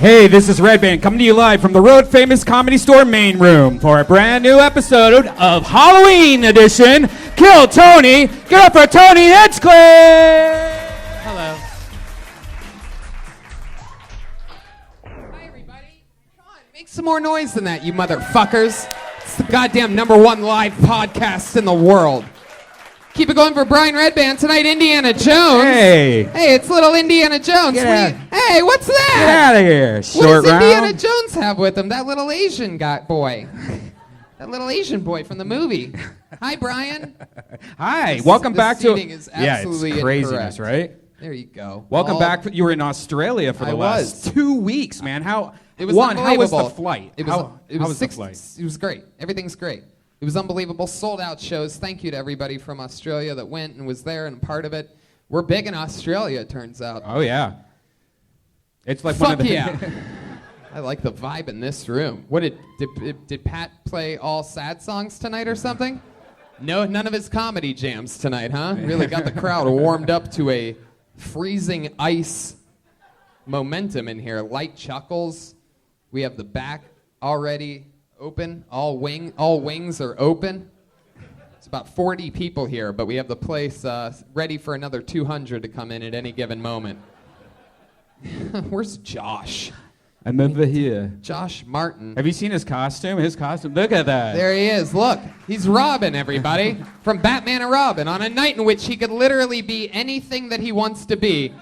Hey, this is Red Band coming to you live from the Road Famous Comedy Store main room for a brand new episode of Halloween edition, Kill Tony. Get up for Tony Hinchcliffe! Hello. Hi, everybody. Come on, make some more noise than that, you motherfuckers. It's the goddamn #1 live podcast in the world. Keep it going for Brian Redband tonight, Indiana Jones. Hey. Hey, it's little Indiana Jones. Get Hey, what's that? Get out of here, short What does Indiana round. Jones have with him? That little Asian boy. That little Asian boy from the movie. Hi, Brian. Hi, welcome back to... seating is absolutely it's craziness, incorrect. right? There you go. Welcome back. You were in Australia for the last 2 weeks, man. How was the flight? How was the flight? It was great. Everything's great. It was unbelievable. Sold out shows. Thank you to everybody from Australia that went and was there and part of it. We're big in Australia, it turns out. Oh, yeah. It's like Fuck one of the... yeah. I like the vibe in this room. What did Pat play all sad songs tonight or something? No, none of his comedy jams tonight, huh? Really got the crowd warmed up to a freezing ice momentum in here. Light chuckles. We have the back already open. All wings are open. It's about 40 people here, but we have the place ready for another 200 to come in at any given moment. Where's Josh? I'm over here. Josh Martin. Have you seen his costume? Look at that. There he is. Look, he's Robin, everybody, from Batman and Robin. On a night in which he could literally be anything that he wants to be,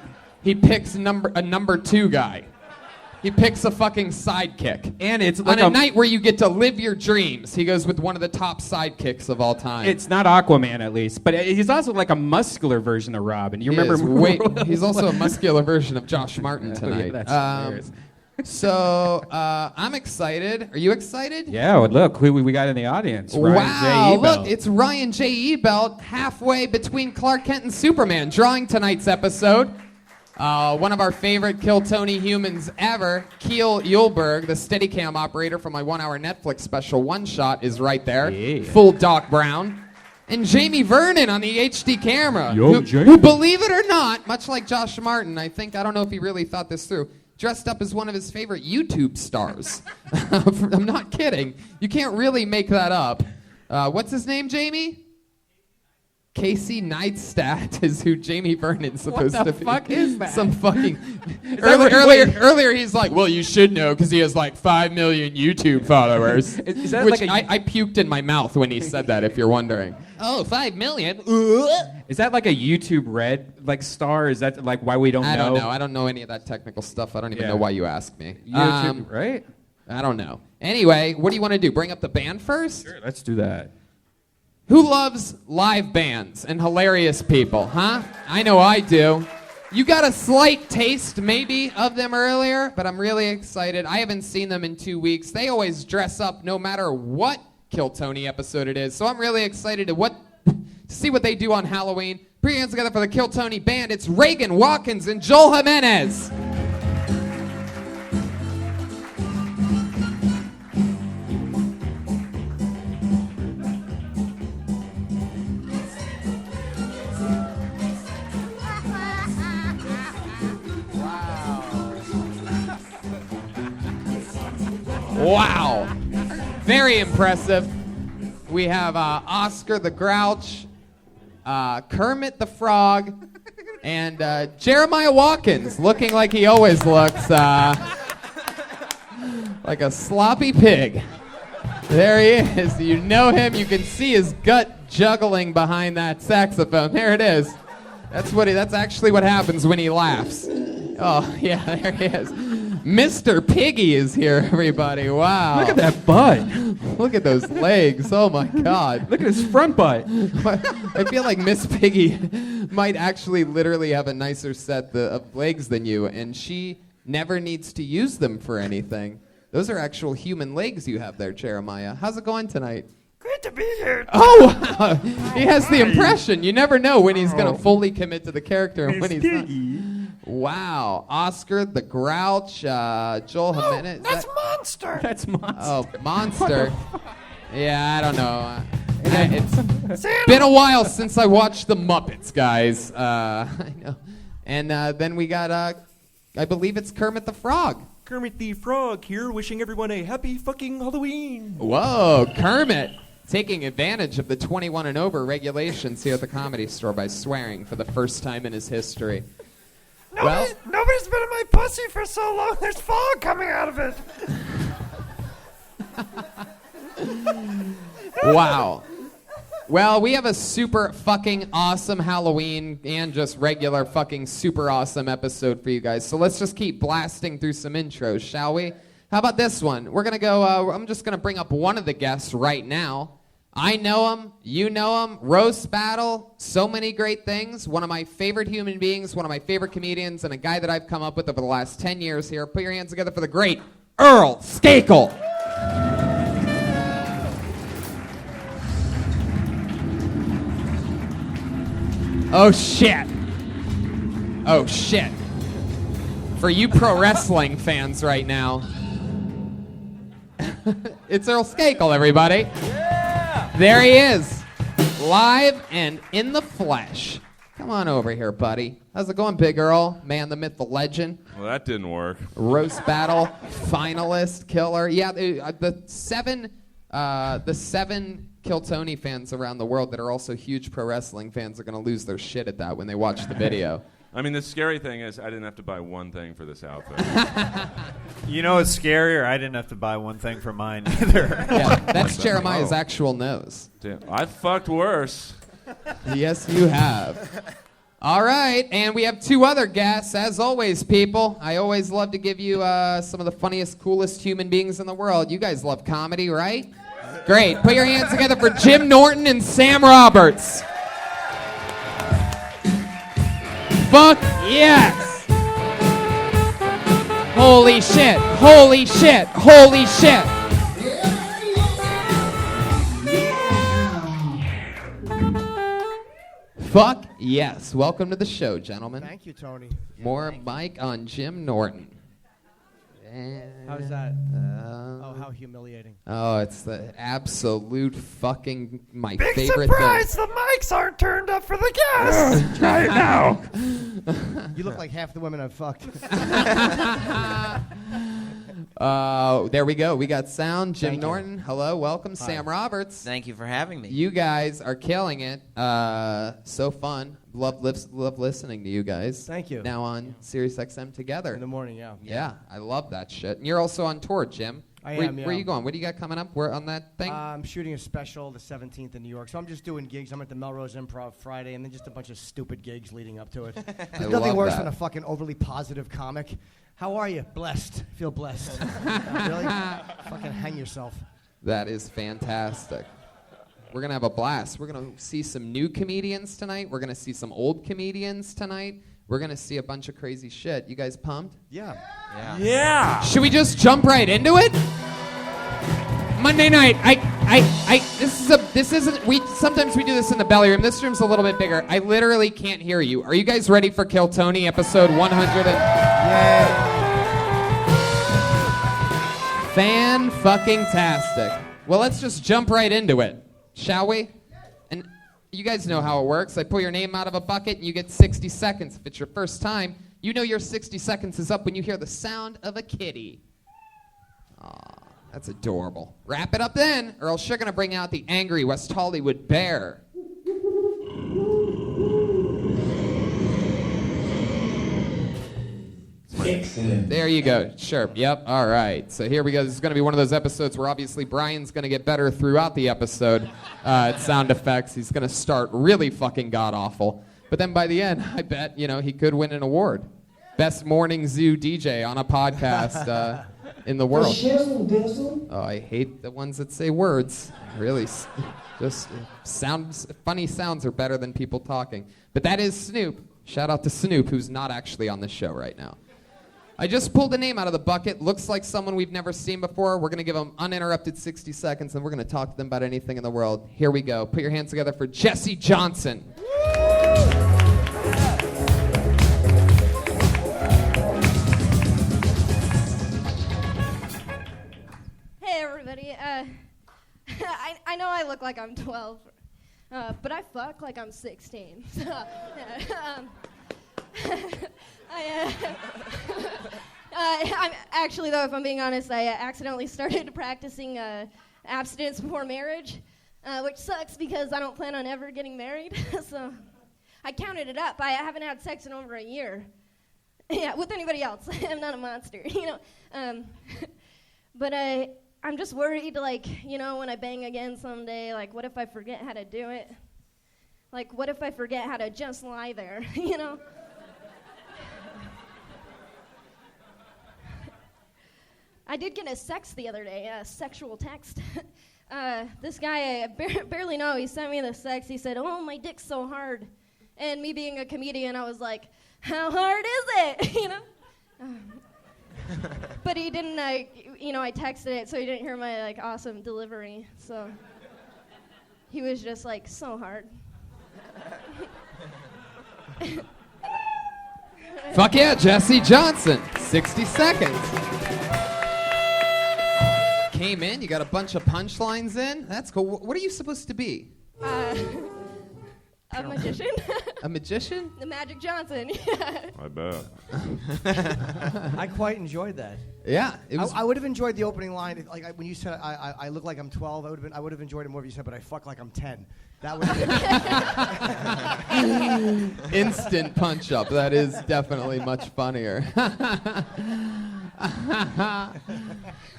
he picks a number 2 guy. He picks a fucking sidekick. And it's like on a night where you get to live your dreams, he goes with one of the top sidekicks of all time. It's not Aquaman, at least, but he's also like a muscular version of Robin. You remember? He's also a muscular version of Josh Martin tonight. Yeah, that's hilarious. So I'm excited. Are you excited? Yeah, well, look who we got in the audience. Ryan Wow, J. look, it's Ryan J. Ebelt halfway between Clark Kent and Superman, drawing tonight's episode. One of our favorite Kill Tony humans ever, Keel Yulberg, the Steadicam operator from my 1-hour Netflix special One Shot, is right there. Yeah. Full Doc Brown. And Jamie Vernon on the HD camera. Yo, who, believe it or not, much like Josh Martin, I don't know if he really thought this through, dressed up as one of his favorite YouTube stars. I'm not kidding. You can't really make that up. What's his name, Jamie? Casey Neistat is who Jamie Vernon's supposed to be. What the fuck is that? Some fucking... Earlier he's like, well, you should know because he has like 5 million YouTube followers. Is that which like I puked in my mouth when he said that, if you're wondering. Oh, 5 million? Is that like a YouTube Red star? Is that like why we don't know? I don't know. I don't know any of that technical stuff. I don't even know why you asked me. YouTube, right? I don't know. Anyway, what do you want to do? Bring up the band first? Sure, let's do that. Who loves live bands and hilarious people, huh? I know I do. You got a slight taste, maybe, of them earlier, but I'm really excited. I haven't seen them in 2 weeks. They always dress up no matter what Kill Tony episode it is, so I'm really excited to see what they do on Halloween. Put your hands together for the Kill Tony band. It's Reagan Watkins and Joel Jimenez. Wow. Very impressive. We have Oscar the Grouch, Kermit the Frog, and Jeremiah Watkins, looking like he always looks, like a sloppy pig. There he is. You know him. You can see his gut juggling behind that saxophone. There it is. That's actually what happens when he laughs. Oh, yeah, there he is. Mr. Piggy is here, everybody. Wow. Look at that butt. Look at those legs. Oh, my God. Look at his front butt. I feel like Miss Piggy might actually literally have a nicer set of legs than you, and she never needs to use them for anything. Those are actual human legs you have there, Jeremiah. How's it going tonight? Great to be here. Oh, wow. He has the impression. You never know when he's going to fully commit to the character and when he's not. Wow. Oscar the Grouch, Joel Jimenez. That's Monster. That's Monster. Oh, Monster. Yeah, I don't know. It's been a while since I watched The Muppets, guys. I know. And then we got, I believe it's Kermit the Frog. Kermit the Frog here, wishing everyone a happy fucking Halloween. Whoa, Kermit taking advantage of the 21 and over regulations here at the Comedy Store by swearing for the first time in his history. Nobody's been in my pussy for so long, there's fog coming out of it. Wow. Well, we have a super fucking awesome Halloween and just regular fucking super awesome episode for you guys. So let's just keep blasting through some intros, shall we? How about this one? We're going to go, I'm just going to bring up one of the guests right now. I know him, you know him, roast battle, so many great things. One of my favorite human beings, one of my favorite comedians, and a guy that I've come up with over the last 10 years here. Put your hands together for the great Earl Skakel. Oh, shit. Oh, shit. For you pro wrestling fans right now, it's Earl Skakel, everybody. Yeah! There he is, live and in the flesh. Come on over here, buddy. How's it going, Big Earl? Man, the myth, the legend. Well, that didn't work. Roast battle, finalist, killer. Yeah, the seven Kill Tony fans around the world that are also huge pro wrestling fans are going to lose their shit at that when they watch the video. I mean, the scary thing is I didn't have to buy one thing for this outfit. You know what's scarier? I didn't have to buy one thing for mine either. Yeah, that's Jeremiah's actual nose. Damn, I fucked worse. Yes, you have. All right, and we have two other guests. As always, people, I always love to give you some of the funniest, coolest human beings in the world. You guys love comedy, right? Great. Put your hands together for Jim Norton and Sam Roberts. Fuck yes. Holy shit. Holy shit. Holy shit. Fuck yes. Welcome to the show, gentlemen. Thank you, Tony. More mic on Jim Norton. How's that? Oh, how humiliating. Oh, it's the absolute fucking my Big favorite surprise, thing. the mics aren't turned up for the guests. Try it now. You look like half the women I've fucked. There we go. We got sound. Jim Thank you. Norton. Hello, welcome. Hi. Sam Roberts. Thank you for having me. You guys are killing it. So fun. Love listening to you guys. Thank you. Now on Sirius XM together. In the morning, yeah. Yeah, I love that shit. And you're also on tour, Jim. I where, am, yeah. Where you going? What do you got coming up? Where on that thing? I'm shooting a special the 17th in New York, so I'm just doing gigs. I'm at the Melrose Improv Friday, and then just a bunch of stupid gigs leading up to it. There's love nothing worse that. than a fucking overly positive comic. How are you? Blessed. Feel blessed. Really? Fucking hang yourself. That is fantastic. We're going to have a blast. We're going to see some new comedians tonight. We're going to see some old comedians tonight. We're going to see a bunch of crazy shit. You guys pumped? Yeah. Yeah. Should we just jump right into it? Monday night. Sometimes we do this in the belly room. This room's a little bit bigger. I literally can't hear you. Are you guys ready for Kill Tony episode 100? Yeah. Fan-fucking-tastic. Well, let's just jump right into it, shall we? And you guys know how it works. I pull your name out of a bucket and you get 60 seconds. If it's your first time, you know your 60 seconds is up when you hear the sound of a kitty. Aw, that's adorable. Wrap it up then, or else you're going to bring out the angry West Hollywood bear. Excellent. There you go. Sure. Yep. All right. So here we go. This is going to be one of those episodes where obviously Brian's going to get better throughout the episode at sound effects. He's going to start really fucking god-awful. But then by the end, I bet, he could win an award. Best morning zoo DJ on a podcast in the world. Oh, I hate the ones that say words. Really, just funny sounds are better than people talking. But that is Snoop. Shout out to Snoop, who's not actually on the show right now. I just pulled a name out of the bucket. Looks like someone we've never seen before. We're going to give them uninterrupted 60 seconds, and we're going to talk to them about anything in the world. Here we go. Put your hands together for Jesse Johnson. Hey, everybody. I know I look like I'm 12, but I fuck like I'm 16. I'm actually, though, if I'm being honest, I accidentally started practicing abstinence before marriage, which sucks because I don't plan on ever getting married. So I counted it up. I haven't had sex in over a year. Yeah, with anybody else. I'm not a monster, you know. But I'm just worried, like, you know, when I bang again someday, like, what if I forget how to do it? Like, what if I forget how to just lie there, you know? I did get a sext the other day, a sexual text. This guy I barely know, he sent me the sext. He said, "Oh, my dick's so hard." And me being a comedian, I was like, "How hard is it?" You know? But he didn't, you know, I texted it, so he didn't hear my, like, awesome delivery. So he was just like, "So hard." Fuck yeah, Jesse Johnson. 60 seconds. Came in, you got a bunch of punchlines in. That's cool. What are you supposed to be? A magician. A magician? The Magic Johnson. I bet. I quite enjoyed that. Yeah. It was I would have enjoyed the opening line, when you said I look like I'm 12. I would have enjoyed it more if you said, "But I fuck like I'm 10." That would have been instant punch up. That is definitely much funnier.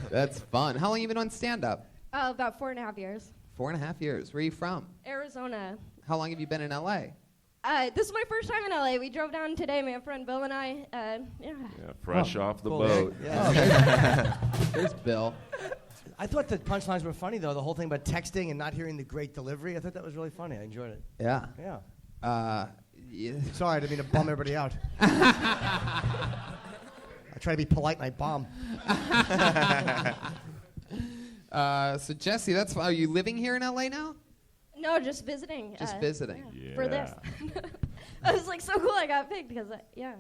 That's fun. How long have you been on stand-up? About 4.5 years. 4.5 years. Where are you from? Arizona. How long have you been in LA? This is my first time in LA. We drove down today, my friend Bill and I. Yeah. Yeah, fresh off the cool. boat. Yeah. There's Bill. I thought the punchlines were funny, though. The whole thing about texting and not hearing the great delivery. I thought that was really funny. I enjoyed it. Yeah. Yeah. Yeah. Sorry, I didn't mean to bum everybody out. I try to be polite and I bomb. So Jesse, are you living here in LA now? No, just visiting. Just visiting. Yeah. For this. I was like, so cool I got picked because, yeah.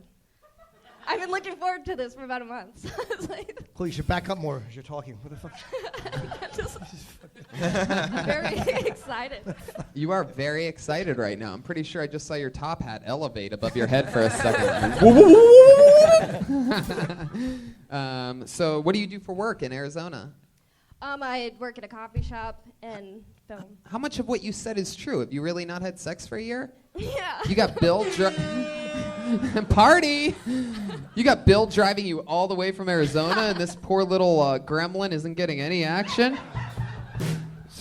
I've been looking forward to this for about a month. So I was like, Cool, you should back up more as you're talking. What the fuck? just very excited. You are very excited right now. I'm pretty sure I just saw your top hat elevate above your head for a second. So what do you do for work in Arizona? I work at a coffee shop and film. How much of what you said is true? Have you really not had sex for a year? Yeah. You got Bill party. You got Bill driving you all the way from Arizona, and this poor little gremlin isn't getting any action.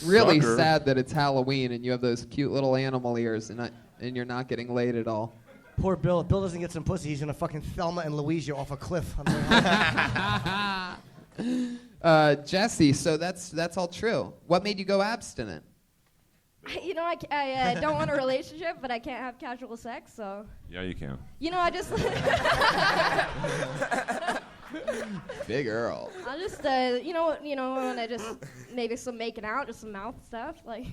Really Sucker. sad that it's Halloween and you have those cute little animal ears and you're not getting laid at all. Poor Bill. If Bill doesn't get some pussy, he's gonna fucking Thelma and Louise you off a cliff. Jesse, so that's all true. What made you go abstinent? You know, I don't want a relationship, but I can't have casual sex, so. Yeah, you can. You know, I just. Big Earl. I'll just, you know, when I just maybe some making out, just some mouth stuff, like.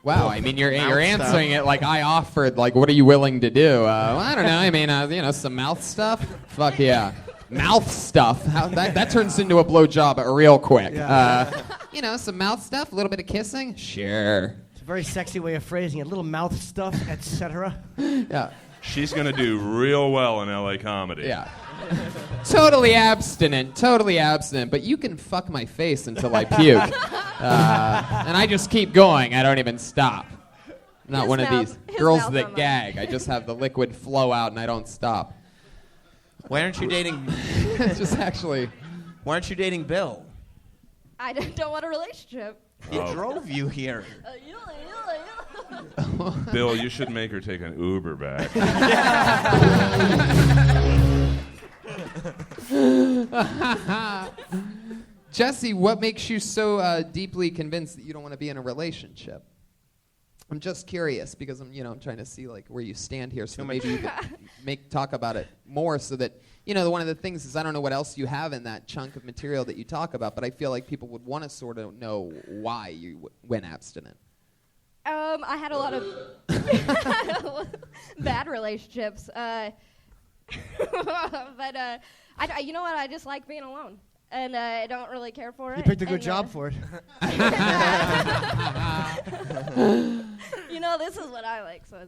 Wow, I mean, you're answering it like I offered. Like, what are you willing to do? Well, I don't know. I mean, you know, some mouth stuff. Fuck yeah, mouth stuff. That turns into a blowjob real quick. Yeah. You know, some mouth stuff, a little bit of kissing. Sure. It's a very sexy way of phrasing it. Little mouth stuff, etc. Yeah. She's gonna do real well in LA comedy. Yeah. Totally abstinent, but you can fuck my face until I puke. And I just keep going. I don't even stop. I'm not His one of mouth- these his girls mouth that on mine. gag. I just have the liquid flow out and I don't stop. Why aren't you dating? It's just actually. Why aren't you dating Bill? I don't want a relationship. He drove you here. Yeah. Bill, you should make her take an Uber back. Jesse, what makes you so deeply convinced that you don't want to be in a relationship? I'm just curious because I'm trying to see like where you stand here, so maybe you can talk about it more, so that one of the things is I don't know what else you have in that chunk of material that you talk about, but I feel like people would want to sort of know why you went abstinent. I had a lot of bad relationships, but you know what? I just like being alone, and I don't really care for it. You picked a good job for it. This is what I like. So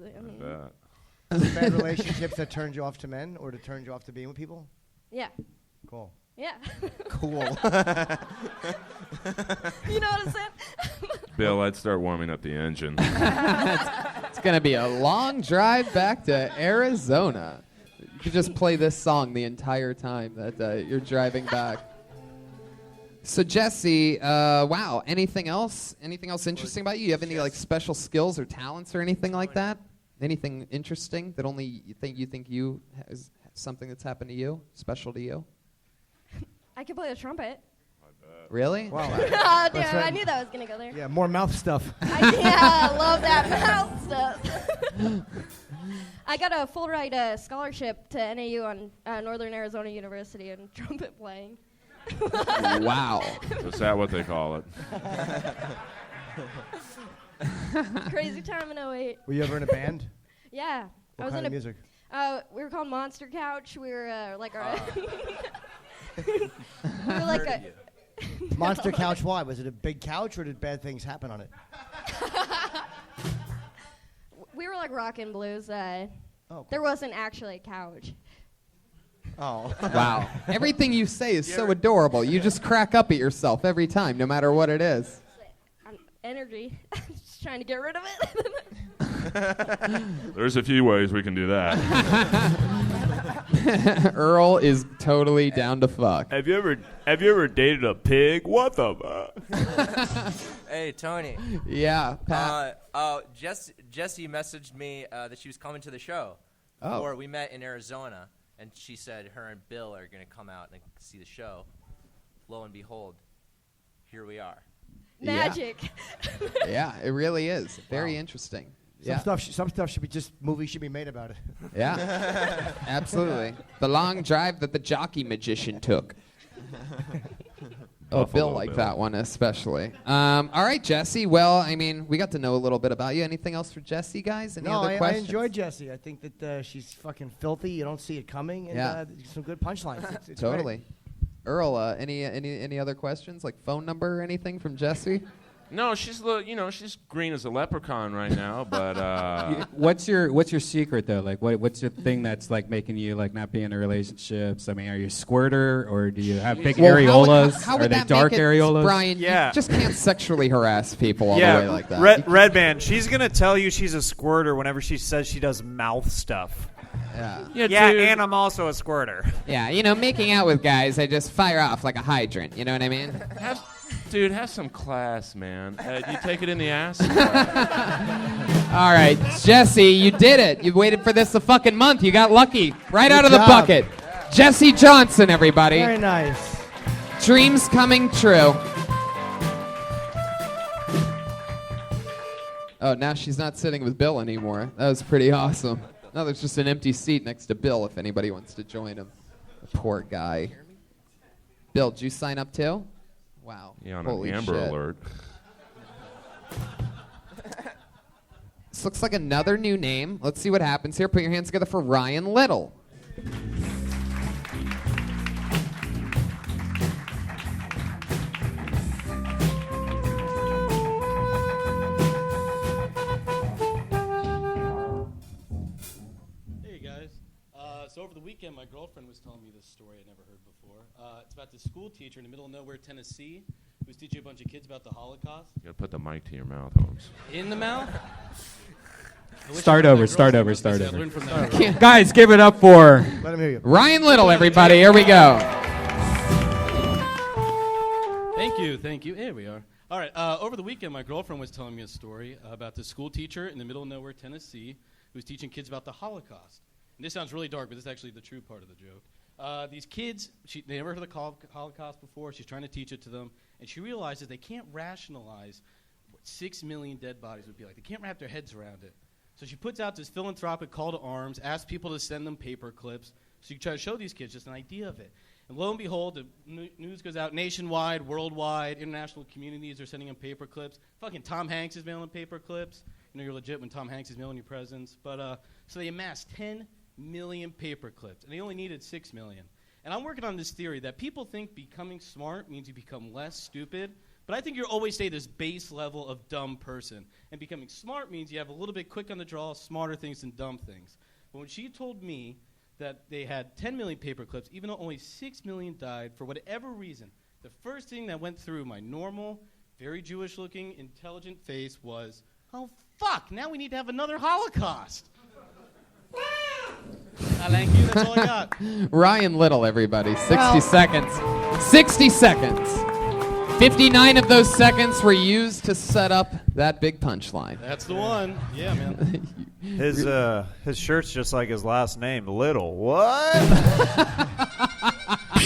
Bad relationships that turned you off to men, or to turn you off to being with people? Yeah. Cool. Yeah. Cool. You know what I'm saying? Bill, I'd start warming up the engine. It's going to be a long drive back to Arizona. You could just play this song the entire time that you're driving back. So Jesse, wow, anything else? Anything else interesting about you? You have any like special skills or talents or anything like that? Anything interesting that only you think you has something that's happened to you, special to you? I can play the trumpet. Really? Wow. Oh, That's damn, I right. knew that was going to go there. Yeah, more mouth stuff. I love that mouth stuff. I got a full ride scholarship to NAU on Northern Arizona University in trumpet playing. Wow. Is that what they call it? Crazy time in 08. Were you ever in a band? Yeah. What I was kind in of music? we were called Monster Couch. We were like a we were like a Monster Couch, why? Was it a big couch or did bad things happen on it? we were like rock and blues. Oh, cool. There wasn't actually a couch. Oh. Wow. Everything you say is so adorable. You just crack up at yourself every time, no matter what it is. Energy. Just trying to get rid of it. There's a few ways we can do that. Earl is totally down to fuck. Have you ever dated a pig? What the fuck? Hey, Tony. Yeah, Pat. Jessie messaged me that she was coming to the show. Oh. Or we met in Arizona, and she said her and Bill are going to come out and see the show. Lo and behold, here we are. Magic. Yeah, it really is. Very interesting. Some stuff should be just movies should be made about it. Yeah, absolutely. The long drive that the jockey magician took. Oh, Bill liked that one especially. All right, Jesse. Well, I mean, we got to know a little bit about you. Anything else for Jesse, guys? Any other I questions? enjoyed Jessie. I think that she's fucking filthy. You don't see it coming, and some good punchlines. It's Totally. great. Earl, any other questions, like phone number or anything from Jesse? No, she's she's green as a leprechaun right now, but What's your secret though? Like, what's your thing that's like making you like not be in relationships? I mean, are you a squirter or do you have big areolas? How Are would they that dark make it, areolas? Brian, Yeah. you just can't sexually harass people all the way like that. Red Band, she's going to tell you she's a squirter whenever she says she does mouth stuff. Yeah. Yeah, dude. and I'm also a squirter. Yeah, making out with guys, I just fire off like a hydrant. You know what I mean? Have some class, man. You take it in the ass. All right, Jesse, you did it. You waited for this a fucking month. You got lucky. Right out of the job. bucket. Jesse Johnson, everybody. Very nice. Dreams coming true. Oh, now she's not sitting with Bill anymore. That was pretty awesome. Now there's just an empty seat next to Bill if anybody wants to join him. The poor guy. Bill, did you sign up too? Wow. Yeah, on Holy an Amber shit. Alert. This looks like another new name. Let's see what happens here. Put your hands together for Ryan Little. Hey guys. So over the weekend, my girlfriend was telling me this story I'd never heard before. It's about this school teacher in the middle of nowhere, Tennessee, who's teaching a bunch of kids about the Holocaust. You gotta put the mic to your mouth, Holmes. In the mouth? Start over. I learned from that. Guys, give it up for Let him hear you. Ryan Little, everybody. Here we go. Thank you. Here we are. All right. Over the weekend, my girlfriend was telling me a story about this school teacher in the middle of nowhere, Tennessee, who's teaching kids about the Holocaust. And this sounds really dark, but this is actually the true part of the joke. These kids, they never heard of the Holocaust before. She's trying to teach it to them, and she realizes they can't rationalize what 6 million dead bodies would be like. They can't wrap their heads around it. So she puts out this philanthropic call to arms, asks people to send them paper clips, so you can try to show these kids just an idea of it. And lo and behold, the news goes out nationwide, worldwide, international communities are sending them paper clips. Fucking Tom Hanks is mailing paper clips. You know you're legit when Tom Hanks is mailing you presents. But so they amassed 10 million paper clips, and they only needed 6 million. And I'm working on this theory that people think becoming smart means you become less stupid, but I think you always stay this base level of dumb person. And becoming smart means you have a little bit quick on the draw, smarter things than dumb things. But when she told me that they had 10 million paper clips, even though only 6 million died for whatever reason. The first thing that went through my normal, very Jewish-looking, intelligent face was, oh, fuck, now we need to have another Holocaust. Thank you, that's all I got. Ryan Little, everybody. 60 seconds. 60 seconds. 59 of those seconds were used to set up that big punchline. That's the one. Yeah, man. His shirt's just like his last name, Little. What?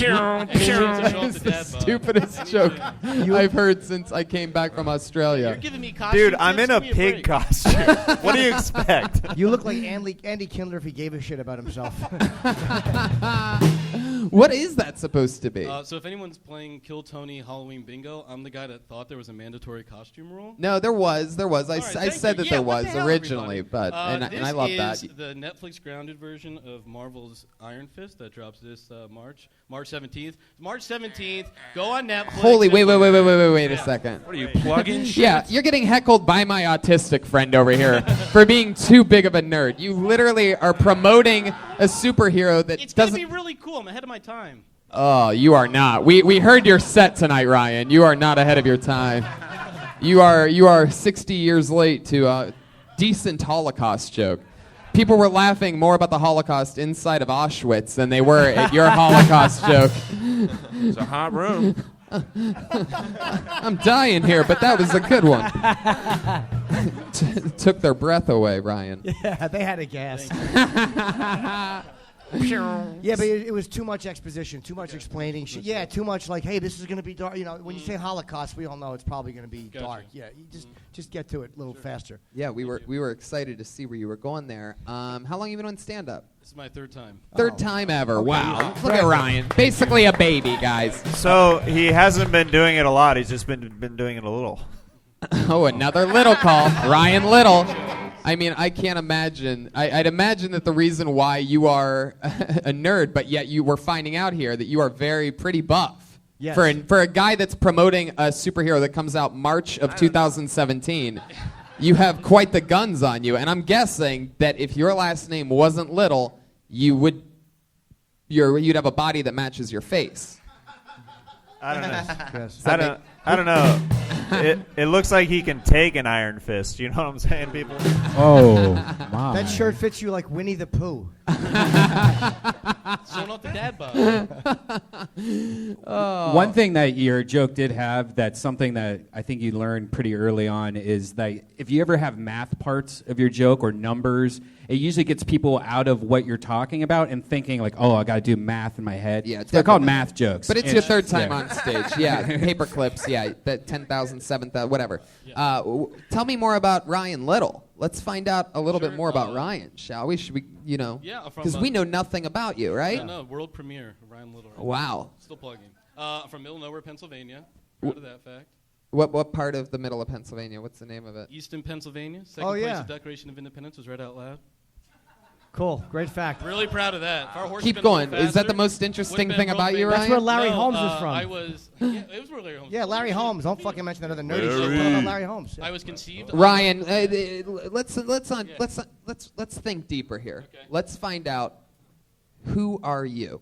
It's the stupidest joke I've heard since I came back from Australia. You're giving me costume Dude, I'm tips? in a Give me pig break. costume. What do you expect? You look like Andy Kindler if he gave a shit about himself. What is that supposed to be? So if anyone's playing Kill Tony Halloween Bingo, I'm the guy that thought there was a mandatory costume rule. No, there was. I right, said thank that you. there Yeah, what was the hell, originally, everybody? but and I love that. This is the Netflix grounded version of Marvel's Iron Fist that drops this March 17th. March 17th. Go on Netflix. Holy, wait a second. What are you plugging? shit? Yeah, you're getting heckled by my autistic friend over here for being too big of a nerd. You literally are promoting a superhero that It's gonna doesn't. be really cool. I'm ahead of my time. Oh, you are not. We heard your set tonight, Ryan. You are not ahead of your time. You are 60 years late to a decent Holocaust joke. People were laughing more about the Holocaust inside of Auschwitz than they were at your Holocaust joke. It's a hot room. I'm dying here, but that was a good one. Took their breath away, Ryan. Yeah, they had a gas. Yeah, but it was too much exposition, too much explaining. Yeah, too much like, hey, this is going to be dark. You know, when you say Holocaust, we all know it's probably going to be dark. Yeah, you just get to it a little faster. Yeah, we were excited to see where you were going there. How long have you been on stand-up? This is my third time. Third time ever. Wow. Look at Ryan. Basically a baby, guys. So he hasn't been doing it a lot. He's just been doing it a little. Oh, another Little call. Ryan Little. I mean, I can't imagine. I'd imagine that the reason why you are a nerd, but yet you were finding out here that you are pretty buff. Yes. For a guy that's promoting a superhero that comes out March of 2017, you have quite the guns on you. And I'm guessing that if your last name wasn't Little, you'd have a body that matches your face. I don't know. Yes. I don't know. It looks like he can take an iron fist. You know what I'm saying, people? Oh, my. That shirt fits you like Winnie the Pooh. Showing off the dad bod. One thing that your joke did have, that's something that I think you learned pretty early on, is that if you ever have math parts of your joke or numbers, it usually gets people out of what you're talking about and thinking like, oh, I got to do math in my head. Yeah, so they're called definitely. math jokes. But it's your third time on stage. Yeah, paper clips. Yeah, that 10,000, 7,000, whatever. Tell me more about Ryan Little. Let's find out a little bit more about Ryan, shall we? Should we, Yeah, because we know nothing about you, right? No, world premiere of Ryan Little. Right Wow. now. Still plugging. From Middle Nowhere, Pennsylvania. Proud of that fact. What part of the middle of Pennsylvania? What's the name of it? Easton, Pennsylvania. Second place at Declaration of Independence was read out loud. Cool. Great fact. Really proud of that. If our horse Keep had been a going. little Is that the faster, most interesting would've thing been about world you, famous. Ryan? That's where Larry No, Holmes is from. I was. Yeah, it was where Larry Holmes. Yeah, was. Larry Holmes. Don't fucking mention that other nerdy Larry. shit. What about Larry Holmes? I was conceived. Ryan, let's think deeper here. Okay. Let's find out, who are you?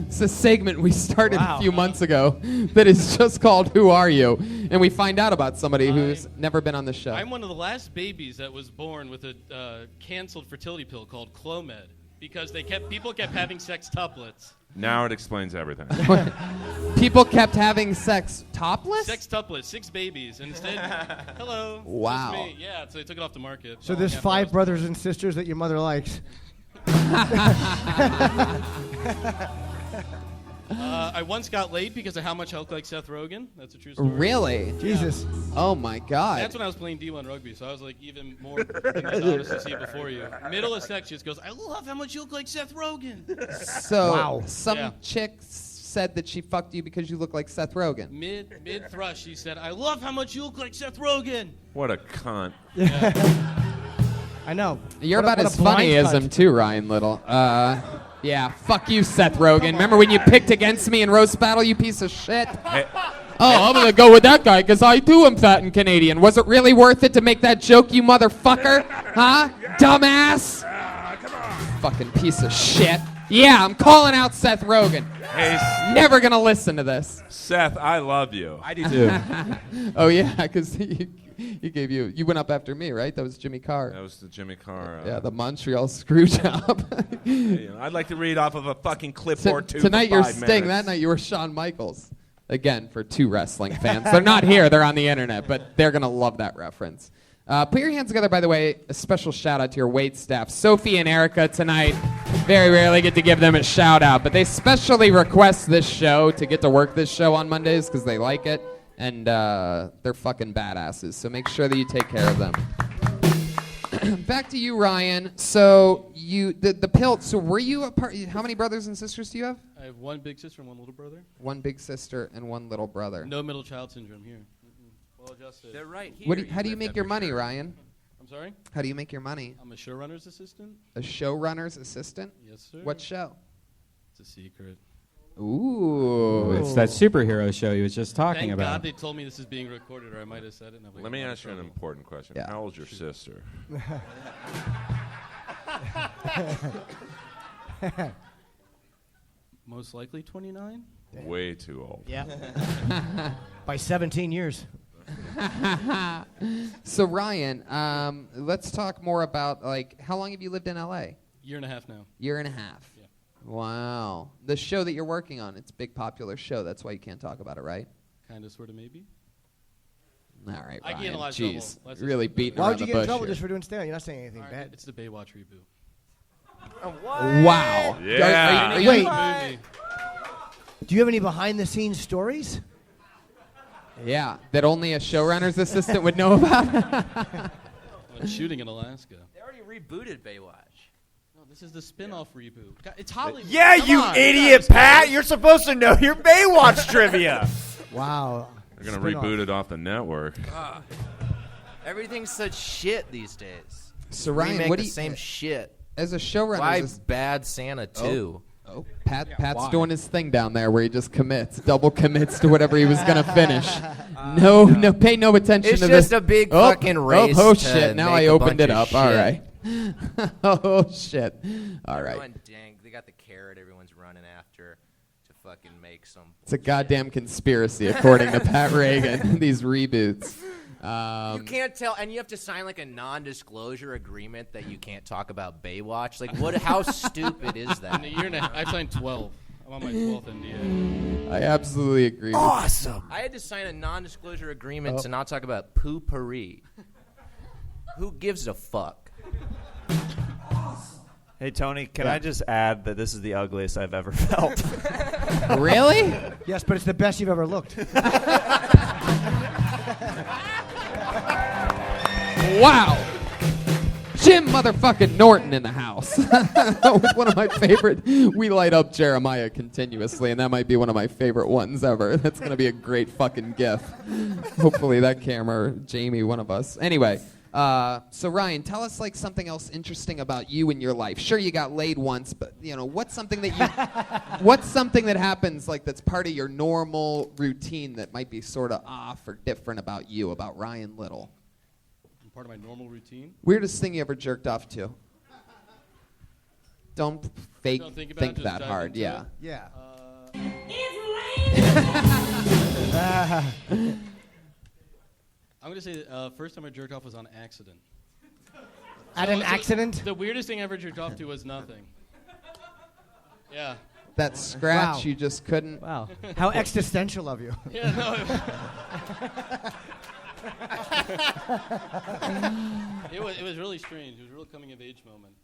It's a segment we started a few months ago that is just called Who Are You? And we find out about somebody who's never been on the show. I'm one of the last babies that was born with a canceled fertility pill called Clomid because people kept having sextuplets. Now it explains everything. People kept having sex topless? Sextuplets, 6 babies. And instead, hello. Wow. Just me. Yeah, so they took it off the market. So there's 5 brothers and sisters that your mother likes. I once got laid because of how much I look like Seth Rogen. That's a true story. Really? Jesus. Oh my God. That's when I was playing D1 rugby, so I was like even more honest to see it before you. Middle of sex just goes, I love how much you look like Seth Rogen. So some chick said that she fucked you because you look like Seth Rogen. Mid thrust, she said, I love how much you look like Seth Rogen. What a cunt. I know. You're What a- about what a as funny blind as cunt. him too, Ryan Little. Yeah, fuck you, Seth Rogen. Remember when you picked against me in roast battle, you piece of shit? Oh, I'm gonna go with that guy because I too am fat and Canadian. Was it really worth it to make that joke, you motherfucker? Huh? Dumbass? Fucking piece of shit. Yeah, I'm calling out Seth Rogen. Hey, Never gonna listen to this. Seth, I love you. I do too. Oh yeah, because he gave you went up after me, right? That was Jimmy Carr. That was the Jimmy Carr. Yeah, the Montreal screw job. I'd like to read off of a fucking clipboard too. Tonight for you're 5 Sting. minutes. That night you were Shawn Michaels. Again, for 2 wrestling fans. They're not here. They're on the internet, but they're gonna love that reference. Put your hands together, by the way. A special shout out to your wait staff, Sophie and Erica tonight. Very rarely get to give them a shout out, but they specially request this show to get to work this show on Mondays because they like it, and they're fucking badasses. So make sure that you take care of them. Back to you, Ryan. So the pill. So were you a part? How many brothers and sisters do you have? I have 1 big sister and 1 little brother. 1 big sister and 1 little brother. No middle child syndrome here. Well adjusted. They're right here. How do you make your money, Ryan? I'm sorry? How do you make your money? I'm a showrunner's assistant. A showrunner's assistant? Yes, sir. What show? It's a secret. Ooh. It's that superhero show he was just talking Thank about. God they told me this is being recorded, or I might have said it. And I'm like, Let me I'm in ask you an trouble. important question. Yeah. How old's your sister? Most likely 29. Way too old. Yeah. By 17 years. So Ryan, let's talk more about how long have you lived in LA? Year and a half now. Year and a half. Yeah. Wow. The show that you're working on, it's a big popular show. That's why you can't talk about it, right? Kind of, sort of, maybe. All right, I Ryan. get in a lot of Jeez. trouble. Let's Really just- beating Why around would you the get in bush trouble here. just for doing stand? You're not saying anything All right, bad. it's the Baywatch reboot. Wow. Yeah. Wait. Movie. Do you have any behind-the-scenes stories? Yeah, that only a showrunner's assistant would know about. When shooting in Alaska. They already rebooted Baywatch. No, this is the spin-off reboot. God, it's Hollywood. Yeah, Come you on, idiot, guys. Pat. You're supposed to know your Baywatch trivia. Wow. They're going to Spin-off. reboot it off the network. Everything's such shit these days. So Ryan, Remake what do the you same shit. as a showrunner? Why Bad Santa 2? Oh, Pat's why? doing his thing down there where he just double commits to whatever he was gonna finish. No, pay no attention It's to just this. a big fucking race Oh to shit! Now make I a opened bunch it of up. All shit. right. Oh shit! All right. Everyone, dang, they got the carrot everyone's running after to fucking make some. It's a goddamn conspiracy, according to Pat Reagan. These reboots. You can't tell, and you have to sign like a non-disclosure agreement that you can't talk about Baywatch. Like, what? How stupid is In a that? year and a half, I've signed 12. I'm on my 12th NDA. I absolutely agree. Awesome. I had to sign a non-disclosure agreement to not talk about poopery. Who gives a fuck? Hey, Tony, can I just add that this is the ugliest I've ever felt? Really? Yes, but it's the best you've ever looked. Wow. Jim motherfucking Norton in the house. That was one of my favorite. We light up Jeremiah continuously, and that might be one of my favorite ones ever. That's going to be a great fucking gif. Hopefully that camera, Jamie, one of us. Anyway, so Ryan, tell us like something else interesting about you in your life. Sure, you got laid once, but what's something that happens like that's part of your normal routine that might be sort of off or different about you, about Ryan Little? Part of my normal routine. Weirdest thing you ever jerked off to? Don't think Don't think about it, just that dive hard. into Yeah. it. Yeah. I'm going to say first time I jerked off was on accident. At an accident? The weirdest thing I ever jerked off to was nothing. Yeah. That scratch Wow. you just couldn't. Wow. How existential of you. Yeah, no. It was really strange. It was a real coming of age moment.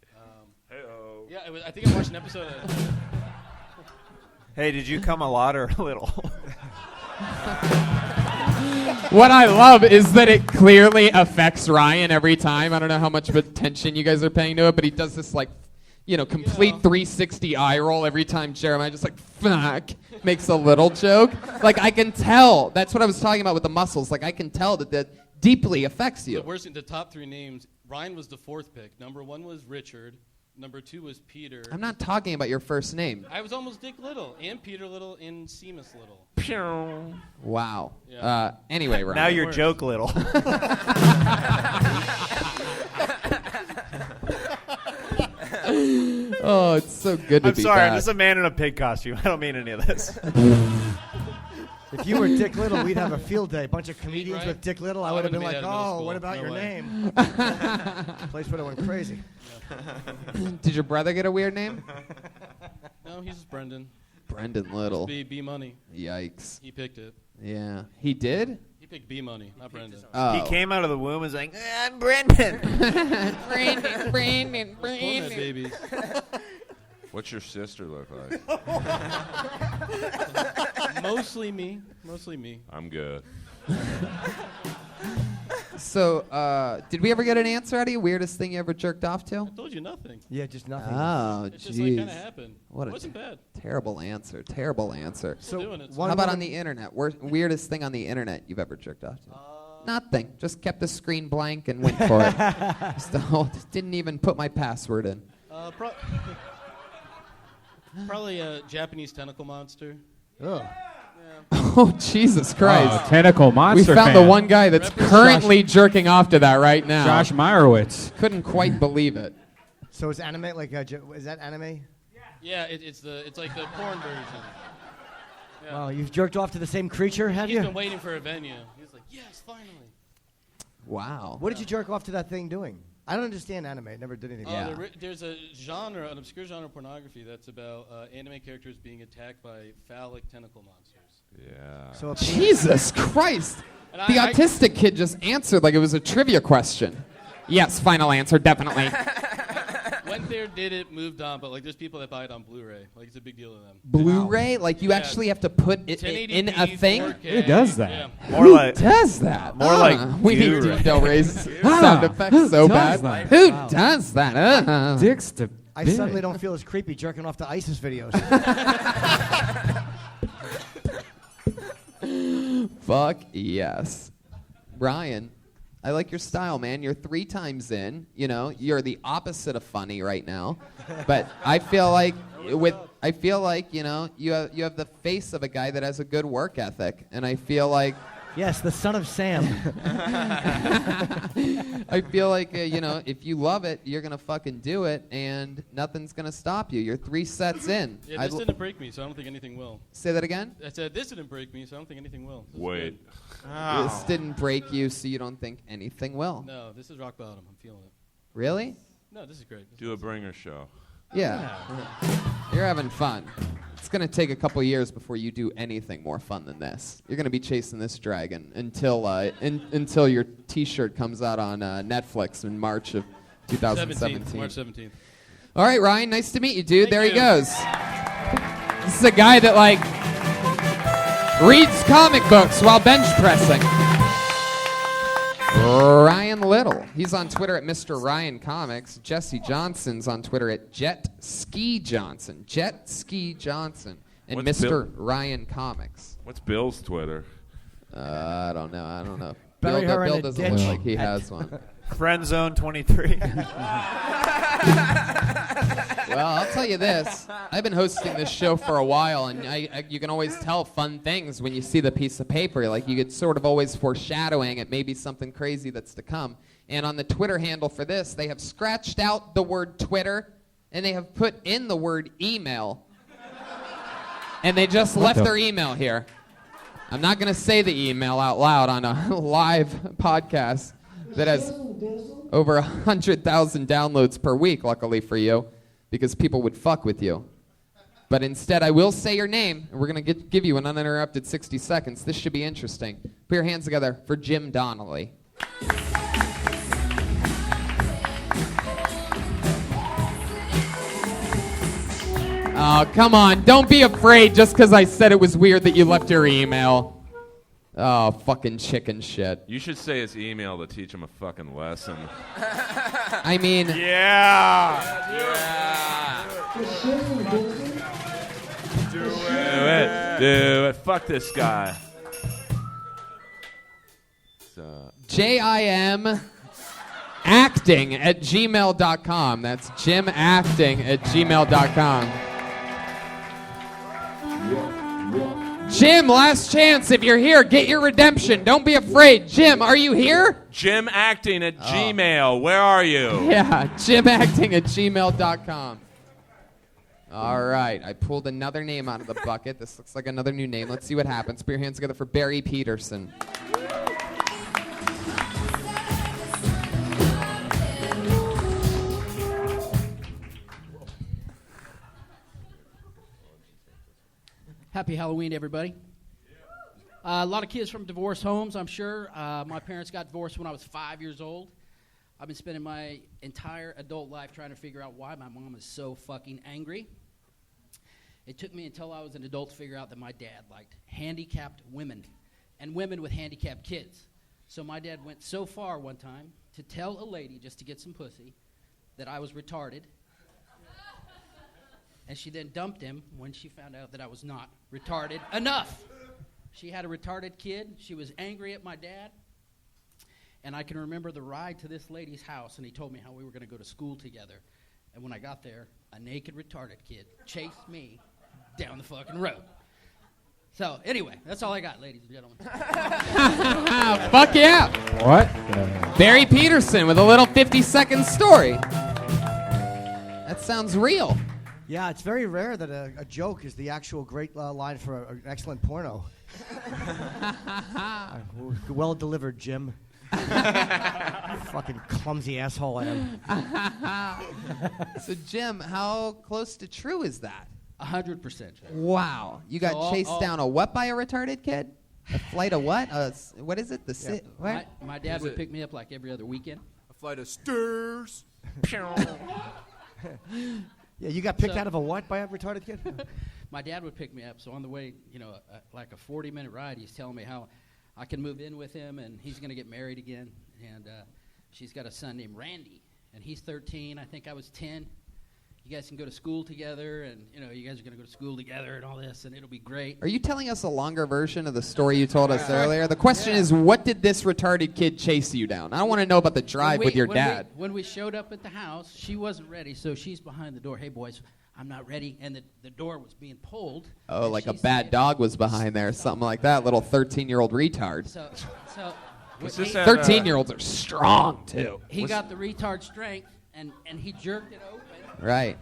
Hey-oh. Yeah, I think I watched an episode of. Hey, did you come a lot or a little? What I love is that it clearly affects Ryan every time. I don't know how much attention you guys are paying to it, but he does this complete 360 eye roll every time Jeremiah just fuck makes a little joke. Like I can tell. That's what I was talking about with the muscles. Like I can tell that deeply affects you. The worst thing, the top 3 names, Ryan was the 4th pick. Number 1 was Richard. Number 2 was Peter. I'm not talking about your first name. I was almost Dick Little and Peter Little and Seamus Little. Wow. Yeah. Anyway, Ryan. Now you're Joke Little. Oh, it's so good to I'm be sorry, back. I'm just a man in a pig costume. I don't mean any of this. If you were Dick Little, we'd have a field day. A bunch of comedians Right? with Dick Little. I I would have been would've like, made that in middle oh, school. what about No your way. name? Place would have went crazy. Did your brother get a weird name? No, he's just Brendan. Brendan Little. B Money. Yikes. He picked it. Yeah. He did? He picked B Money, not Brendan. Oh. He came out of the womb and was like, I'm Brendan. Brandon. Pulling that babies. What's your sister look like? Mostly me. Mostly me. I'm good. So, did we ever get an answer out of you? Weirdest thing you ever jerked off to? I told you nothing. Yeah, just nothing. Oh, It just like kind of jeez. happened. What It a wasn't bad. Terrible answer. Terrible answer. Still doing it. one How about on woman- the internet? Weirdest thing on the internet you've ever jerked off to? Nothing. Just kept the screen blank and went for it. Just didn't even put my password in. Probably a Japanese tentacle monster. Ugh. Oh, Jesus Christ. Oh, tentacle monster We found fan. the one guy that's currently jerking off to that right now. Josh Meyerowitz. Couldn't quite believe it. So is anime like is that anime? Yeah, it's like the porn version. Yeah. Wow, you've jerked off to the same creature, have He's you? been waiting for a venue. He's like, yes, finally. Wow. What did you jerk off to that thing doing? I don't understand anime. I never did anything. Yeah. There's a genre, an obscure genre of pornography that's about anime characters being attacked by phallic tentacle monsters. Yeah. So a Jesus Christ. And The I- autistic kid just answered like it was a trivia question. Yes, final answer, definitely. Went there, did it, moved on, but like there's people that buy it on Blu-ray. Like it's a big deal to them. Blu-ray? Like you Yeah. actually have to put it in a 1080p, thing? 4K. Who does that? Yeah. More Who like does that? More like we need Blu-ray. Deep Del Rey's sound effects so does bad. that? Who Wow. does that? Dicks to I suddenly don't feel as creepy jerking off to ISIS videos. Fuck yes. Brian, I like your style, man. You're 3 times in. You know, you're the opposite of funny right now. But I feel like you know, you have the face of a guy that has a good work ethic, and I feel like Yes, the son of Sam. I feel like, you know, if you love it, you're going to fucking do it, and nothing's going to stop you. You're 3 sets in. Yeah, this didn't break me, so I don't think anything will. Say that again? I said this didn't break me, so I don't think anything will. This is Wait. good. This didn't break you, so you don't think anything will. No, this is rock bottom. I'm feeling it. Really? No, this is great. This Do a is bringer show. Yeah. You're having fun. It's going to take a couple years before you do anything more fun than this. You're going to be chasing this dragon until your T-shirt comes out on Netflix in March of 2017. March 17th. All right, Ryan, nice to meet you, dude. Thank There he you. goes. This is a guy that, like, reads comic books while bench pressing. Ryan Little. He's on Twitter at Mr. Ryan Comics. Jesse Johnson's on Twitter at Jet Ski Johnson. Jet Ski Johnson. And What's Mr. Bill? Ryan Comics. What's Bill's Twitter? I don't know. Bury her in Bill a doesn't ditch. look like he has one. Friend Zone 23. Well, I'll tell you this. I've been hosting this show for a while, and you can always tell fun things when you see the piece of paper. Like, you get sort of always foreshadowing it may be something crazy that's to come. And on the Twitter handle for this, they have scratched out the word Twitter, and they have put in the word email. And they just left their email here. I'm not going to say the email out loud on a live podcast that has over 100,000 downloads per week, luckily for you, because people would fuck with you. But instead, I will say your name, and we're going to give you an uninterrupted 60 seconds. This should be interesting. Put your hands together for Jim Donnelly. Oh, come on. Don't be afraid just because I said it was weird that you left your email. Oh, fucking chicken shit. You should say his email to teach him a fucking lesson. I mean... Yeah. Do it. Fuck this guy. JIM jimacting@gmail.com. That's jimacting@gmail.com. Jim, last chance. If you're here, get your redemption. Don't be afraid. Jim, are you here? Jim Acting at Gmail. Where are you? Yeah, jimacting@gmail.com. All right, I pulled another name out of the bucket. This looks like another new name. Let's see what happens. Put your hands together for Barry Peterson. Happy Halloween, everybody. A lot of kids from divorce homes, I'm sure. My parents got divorced when I was 5 years old. I've been spending my entire adult life trying to figure out why my mom is so fucking angry. It took me until I was an adult to figure out that my dad liked handicapped women and women with handicapped kids. So my dad went so far one time to tell a lady, just to get some pussy, that I was retarded. And she then dumped him when she found out that I was not retarded enough. She had a retarded kid. She was angry at my dad. And I can remember the ride to this lady's house, and he told me how we were going to go to school together. And when I got there, a naked retarded kid chased me down the fucking road. So, anyway, that's all I got, ladies and gentlemen. Fuck yeah. What? Barry Peterson with a little 50-second story. That sounds real. Yeah, it's very rare that a joke is the actual great line for an excellent porno. Well delivered, Jim. Fucking clumsy asshole I am. So, Jim, how close to true is that? 100%. Wow. You got chased down a what by a retarded kid? A flight of what? What is it? What? My dad would pick me up like every other weekend. A flight of stairs. Yeah, you got picked out of a what by a retarded kid? My dad would pick me up, so on the way, like a 40-minute ride, he's telling me how I can move in with him, and he's going to get married again, and she's got a son named Randy, and he's 13. I think I was 10. You guys can go to school together, and, you guys are going to go to school together and all this, and it'll be great. Are you telling us a longer version of the story you told us earlier? The question is, what did this retarded kid chase you down? I don't want to know about the drive with your dad. When we showed up at the house, she wasn't ready, so she's behind the door. Hey, boys, I'm not ready. And the door was being pulled. Oh, like a bad dog was behind there, something like that. Little 13-year-old retard. So 13-year-olds are strong, too. He got the retard strength, and he jerked it open. Right.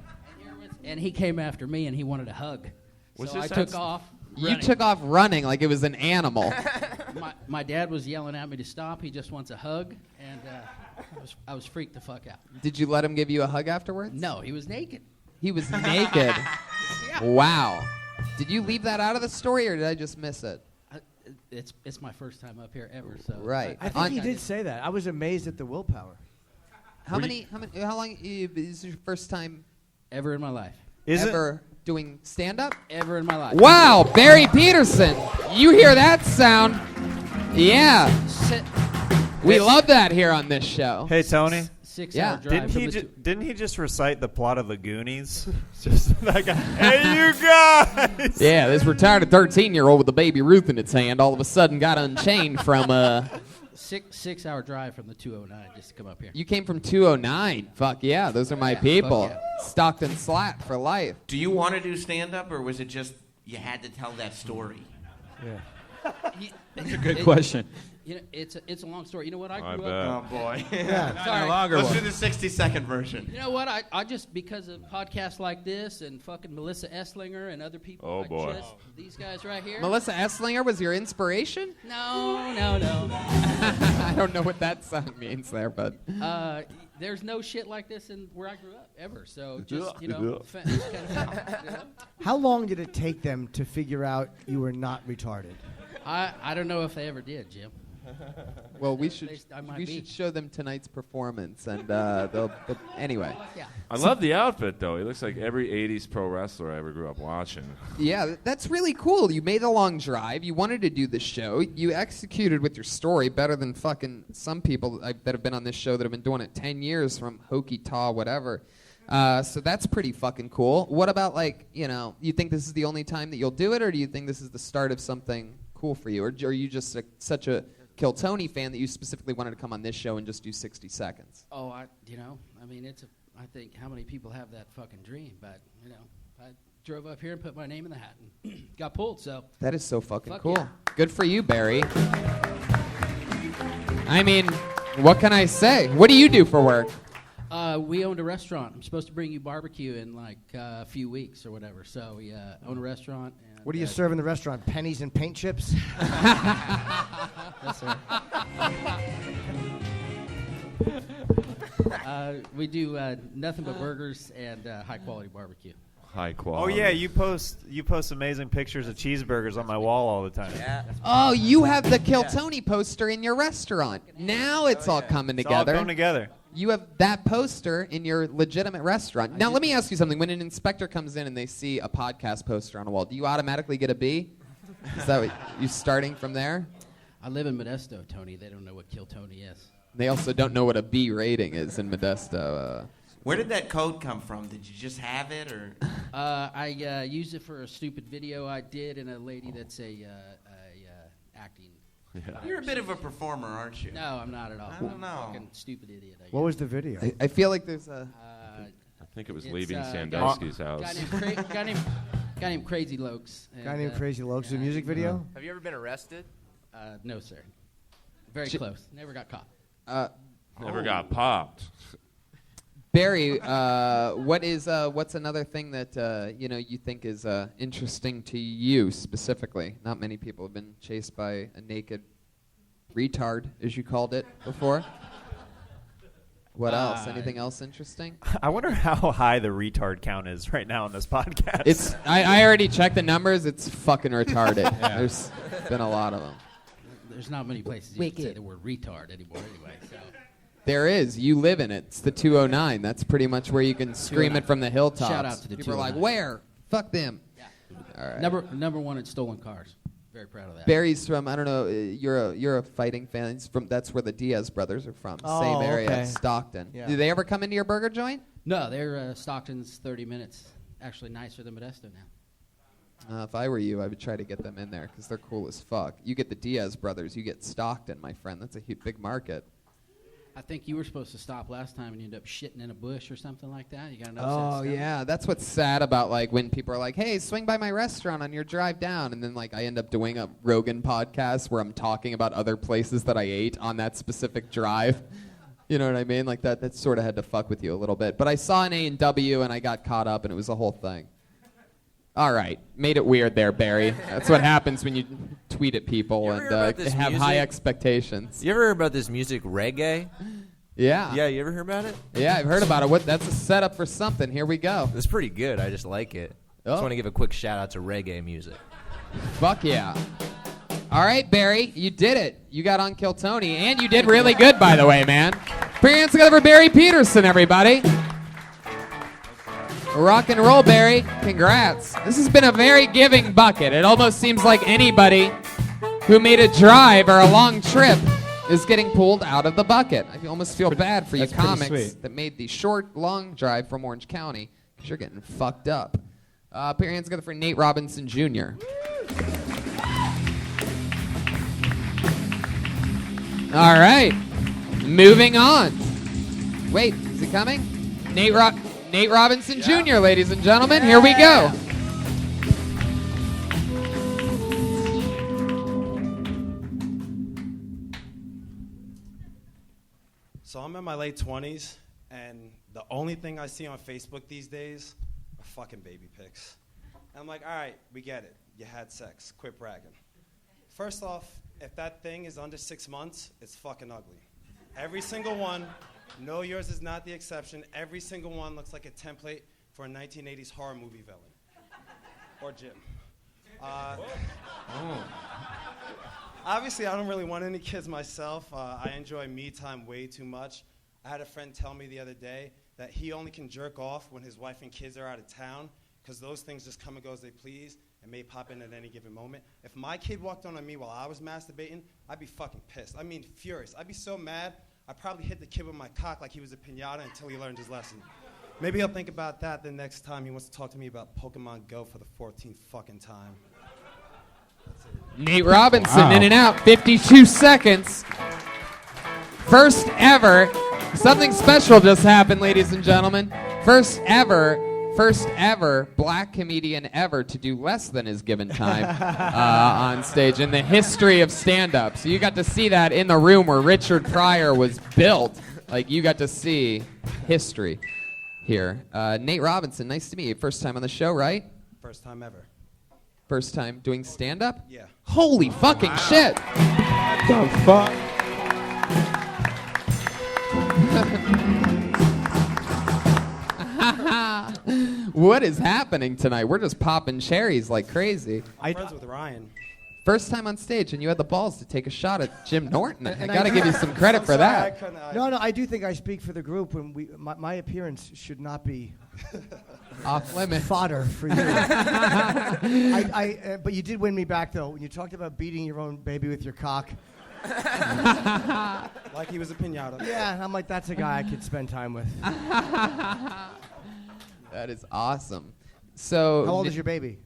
And he came after me, and he wanted a hug. So I took off running. You took off running like it was an animal. My dad was yelling at me to stop. He just wants a hug, and I was freaked the fuck out. Did you let him give you a hug afterwards? No, he was naked. He was naked? Yeah. Wow. Did you leave that out of the story, or did I just miss it? It's my first time up here ever. So right. I think he did say that. I was amazed at the willpower. How long is your first time ever in my life? Doing stand-up? Ever in my life. Wow, Barry Peterson. You hear that sound? Yeah. We love that here on this show. Hey, Tony. 6-hour drive. Didn't he just recite the plot of the Goonies? Just that guy. Hey, you guys! Yeah, this retired 13-year-old with a baby Ruth in its hand all of a sudden got unchained from 6-hour drive from the 209 just to come up here. You came from 209. Fuck yeah, those are my people. Yeah. Stockton Slat for life. Do you want to do stand-up, or was it just you had to tell that story? Yeah. That's a good question. It's a long story. You know what? I grew up. Oh boy. Yeah. Sorry. Let's do the 60-second version. You know what? I just, because of podcasts like this and fucking Melissa Esslinger and other people. Oh boy. These guys right here. Melissa Esslinger was your inspiration? No. I don't know what that song means there, but. There's no shit like this in where I grew up ever. So just it's kind of fun, How long did it take them to figure out you were not retarded? I don't know if they ever did, Jim. Well, we should show them tonight's performance, and they'll anyway. Yeah. I love the outfit, though. He looks like every 80s pro wrestler I ever grew up watching. Yeah, that's really cool. You made a long drive. You wanted to do the show. You executed with your story better than fucking some people that have been on this show that have been doing it 10 years from Hokey Taw, whatever. So that's pretty fucking cool. What about, you think this is the only time that you'll do it, or do you think this is the start of something cool for you? Or are you just such a Kill Tony fan that you specifically wanted to come on this show and just do 60 seconds? Oh, I mean, I think how many people have that fucking dream, but I drove up here and put my name in the hat and got pulled. So That is so fucking Fuck cool. yeah. Good for you, Barry. I mean, what can I say? What do you do for work? we owned a restaurant. I'm supposed to bring you barbecue in like a few weeks or whatever. So we own a restaurant. And, What do you serve in the restaurant? Pennies and paint chips? Yes, sir. We do nothing but burgers and high quality barbecue. High Oh quality. yeah, you post amazing pictures of cheeseburgers on my wall all the time. Yeah. Oh, you have the Kill Tony poster in your restaurant. Now it's all coming It's all together. coming together. You have that poster in your legitimate restaurant. Now, let me ask you something. When an inspector comes in and they see a podcast poster on a wall, do you automatically get a B? Is that what you starting from there? I live in Modesto, Tony. They don't know what Kill Tony is. They also don't know what a B rating is in Modesto. Where did that code come from? Did you just have it, or? I used it for a stupid video I did, and a lady that's a acting. You're a bit of a performer, aren't you? No, I'm not at all. I don't know. Fucking stupid idiot. What was the video? I feel like there's a... I think it was It's, leaving guy- Sandusky's house. Guy named Crazy Lokes. Guy named Crazy Lokes, a music video? Have you ever been arrested? No, sir. Very close. Never got caught. Never got popped. Barry, what's another thing that you think is interesting to you specifically? Not many people have been chased by a naked retard, as you called it before. What else? Anything else interesting? I wonder how high the retard count is right now on this podcast. It's I already checked the numbers. It's fucking retarded. There's been a lot of them. There's not many places you can say the word retard anymore anyway. So. There is. You live in it. It's the 209. That's pretty much where you can scream it from the hilltops. Shout out to the People are like, 209. where? Fuck them. Yeah. All right. Number one in stolen cars. Very proud of that. Barry's from, I don't know, you're a fighting fan. He's from, that's where the Diaz brothers are from. Oh, Same area, okay. Stockton. Yeah. Do they ever come into your burger joint? No, they're Stockton's 30 minutes. Actually nicer than Modesto now. If I were you, I would try to get them in there because they're cool as fuck. You get the Diaz brothers, you get Stockton, my friend. That's a big market. I think you were supposed to stop last time and you ended up shitting in a bush or something like that. You got an Oh, upset stomach? yeah. That's what's sad about, like, when people are like, hey, swing by my restaurant on your drive down. And then, like, I end up doing a Rogan podcast where I'm talking about other places that I ate on that specific drive. You know what I mean? Like, that sort of had to fuck with you a little bit. But I saw an A&W and I got caught up and it was a whole thing. All right. Made it weird there, Barry. That's what happens when you tweet at people You ever hear about and this have high music? expectations. You ever heard about this music, reggae? Yeah. Yeah, you ever heard about it? Yeah, I've heard about it. That's a setup for something. Here we go. It's pretty good. I just like it. Just Oh. want to give a quick shout out to reggae music. Fuck yeah. All right, Barry, you did it. You got on Kill Tony, and you did really good, by the way, man. Put your hands together for Barry Peterson, everybody. Rock and roll, Barry. Congrats. This has been a very giving bucket. It almost seems like anybody who made a drive or a long trip is getting pulled out of the bucket. I almost feel bad for you That's pretty comics sweet. that made the short, long drive from Orange County because you're getting fucked up. Put your hands together for Nate Robinson Jr. All right, moving on. Wait, is he coming? Nate Robinson Jr., ladies and gentlemen. Here we go. So I'm in my late 20s, and the only thing I see on Facebook these days are fucking baby pics. And I'm like, all right, we get it. You had sex. Quit bragging. First off, if that thing is under 6 months, it's fucking ugly. Every single one. No, yours is not the exception. Every single one looks like a template for a 1980s horror movie villain. Or Jim. Obviously, I don't really want any kids myself. I enjoy me time way too much. I had a friend tell me the other day that he only can jerk off when his wife and kids are out of town because those things just come and go as they please and may pop in at any given moment. If my kid walked on me while I was masturbating, I'd be fucking pissed. I mean, furious. I'd be so mad, I'd probably hit the kid with my cock like he was a piñata until he learned his lesson. Maybe I'll think about that the next time he wants to talk to me about Pokemon Go for the 14th fucking time. Nate Robinson Wow. in and out, 52 seconds. First ever. Something special just happened, ladies and gentlemen. First ever black comedian ever to do less than his given time on stage in the history of stand-up. So you got to see that in the room where Richard Pryor was built. Like, you got to see history here. Nate Robinson, nice to meet you. First time on the show, right? First time ever. First time doing stand-up? Yeah. Holy fucking shit. What the fuck? What is happening tonight? We're just popping cherries like crazy. I'm friends with Ryan. First time on stage, and you had the balls to take a shot at Jim Norton. I And got to give you some credit for that. No, I do think I speak for the group when my appearance should not be off limits. Fodder for you. But you did win me back though when you talked about beating your own baby with your cock. Like he was a pinata. Yeah, I'm like, that's a guy I could spend time with. That is awesome. So, how old is your baby?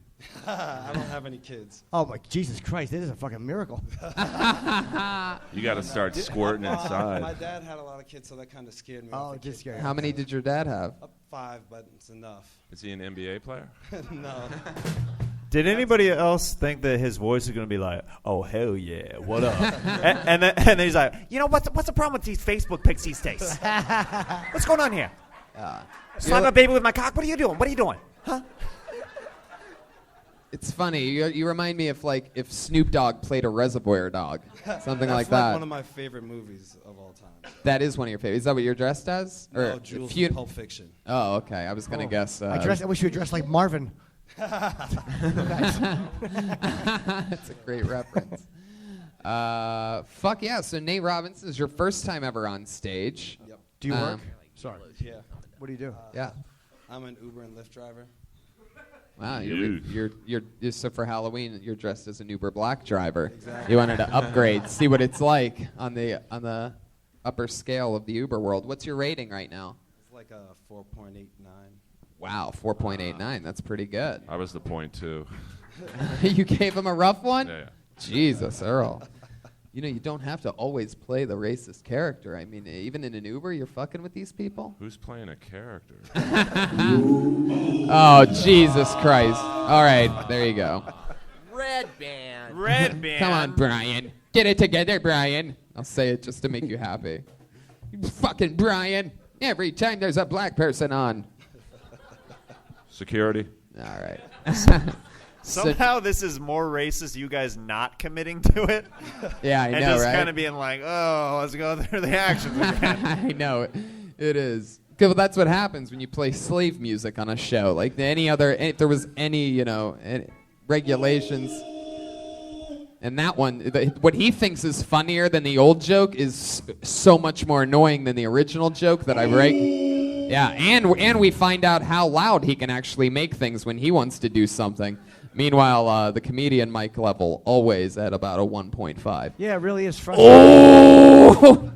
I don't have any kids. Oh my Jesus Christ! This is a fucking miracle. You got to start squirting inside. My dad had a lot of kids, so that kind of scared me. Oh, just scared. How many did your dad have? 5, but it's enough. Is he an NBA player? No. Did anybody else think that his voice is going to be like, oh, hell yeah, what up? and then he's like, you know, what's the problem with these Facebook pics these days? What's going on here? Slap a baby with my cock? What are you doing? What are you doing? Huh? It's funny. You remind me of like if Snoop Dogg played a Reservoir Dog, something like That's that. one of my favorite movies of all time. That is one of your favorites. Is that what you're dressed as? No, Jules from Pulp Fiction. Oh, okay. I was gonna guess. I wish you were dressed like Marvin. That's a great reference. Fuck yeah. So Nate Robinson is your first time ever on stage. Yep. Do you work? Sorry. Yeah. What do you do? Yeah. I'm an Uber and Lyft driver. Wow, you're so for Halloween you're dressed as an Uber Black driver. Exactly. You wanted to upgrade, see what it's like on the upper scale of the Uber world. What's your rating right now? It's like a 4.89. Wow, 4.89. That's pretty good. I was the point too. You gave him a rough one? Yeah. Jesus, Earl. You know, you don't have to always play the racist character. I mean, even in an Uber, you're fucking with these people? Who's playing a character? Oh, Jesus Christ. All right, there you go. Red band. Red band. Come on, Brian. Get it together, Brian. I'll say it just to make you happy. Fucking Brian. Every time there's a black person on. Security. All right. Somehow this is more racist, you guys not committing to it. Yeah, I know, and just right? kind of being like, oh, let's go through the actions again. I know. It is. Well, that's what happens when you play slave music on a show. Like if there was any, any regulations. And that one, what he thinks is funnier than the old joke is so much more annoying than the original joke that I write. Yeah, and we find out how loud he can actually make things when he wants to do something. Meanwhile, the comedian Mike Level always at about a 1.5. Yeah, it really is fun. Oh!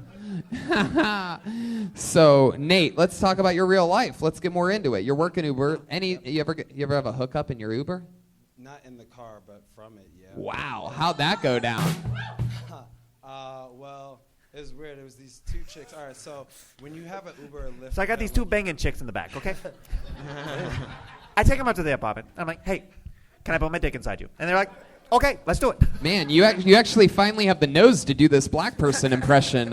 So Nate, let's talk about your real life. Let's get more into it. You're working Uber. You ever have a hookup in your Uber? Not in the car, but from it, yeah. Wow, how'd that go down? Well, it was weird. It was these two chicks. All right, so when you have an Uber or Lyft. So I got these two banging chicks in the back, okay? I take them out to their apartment. I'm like, hey, can I put my dick inside you? And they're like, okay, let's do it. Man, you actually finally have the nose to do this black person impression.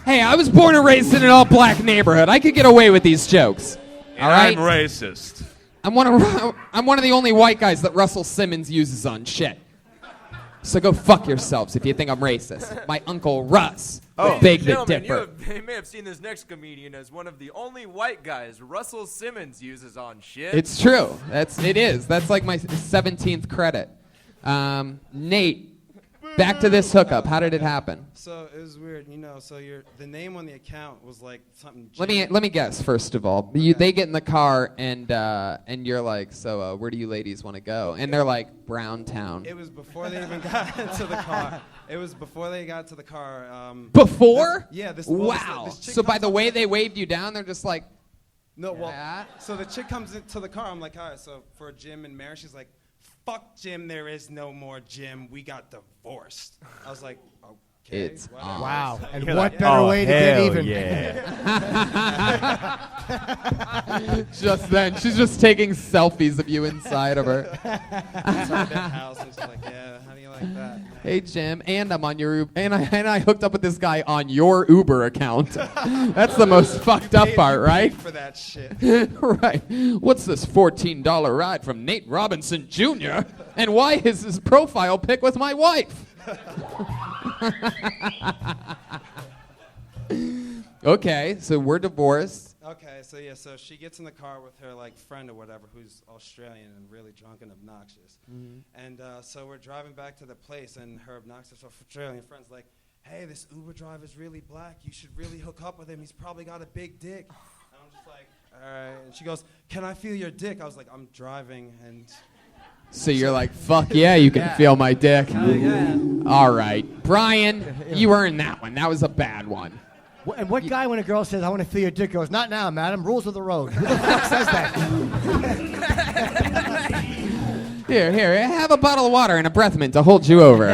Hey, I was born and raised in an all-black neighborhood. I could get away with these jokes. All right? I'm racist. I'm one of the only white guys that Russell Simmons uses on shit. So go fuck yourselves if you think I'm racist. My Uncle Russ, the Big the Dipper. They may have seen this next comedian as one of the only white guys Russell Simmons uses on shit. It's true. It is. That's like my 17th credit. Nate, back to this hookup. How did it happen? So it was weird, so the name on the account was like something. Let me guess. First of all, they get in the car and you're like, so where do you ladies want to go? And they're like, Browntown. It was before they even got into the car. It was before they got to the car. Before? Wow. This so by the way they waved you down, they're just like. No, well. So the chick comes into the car. I'm like, all right. So for Jim and Mary, she's like, fuck Jim, there is no more Jim. We got divorced. I was like, okay. It's whatever. Wow. So, And You're what like, better "Oh, way to get hell even? Yeah. Just then, she's just taking selfies of you inside of her. Inside that house, and she's like, yeah, how do you like that? Hey Jim, and I'm on your and I hooked up with this guy on your Uber account. That's the most fucked up part, right? For that shit. Right. What's this $14 ride from Nate Robinson Jr.? And why is his profile pic with my wife? Okay, so we're divorced. Okay, so she gets in the car with her like friend or whatever who's Australian and really drunk and obnoxious. And so we're driving back to the place, and her obnoxious Australian friend's like, hey, this Uber driver's really black. You should really hook up with him. He's probably got a big dick. And I'm just like, all right. And she goes, can I feel your dick? I was like, I'm driving. And So you're like, fuck yeah, you can feel my dick. All right. Brian, you earned that one. That was a bad one. And what guy, when a girl says, I want to feel your dick, goes, not now, madam. Rules of the road. Who the fuck says that? Here, have a bottle of water and a breath mint to hold you over.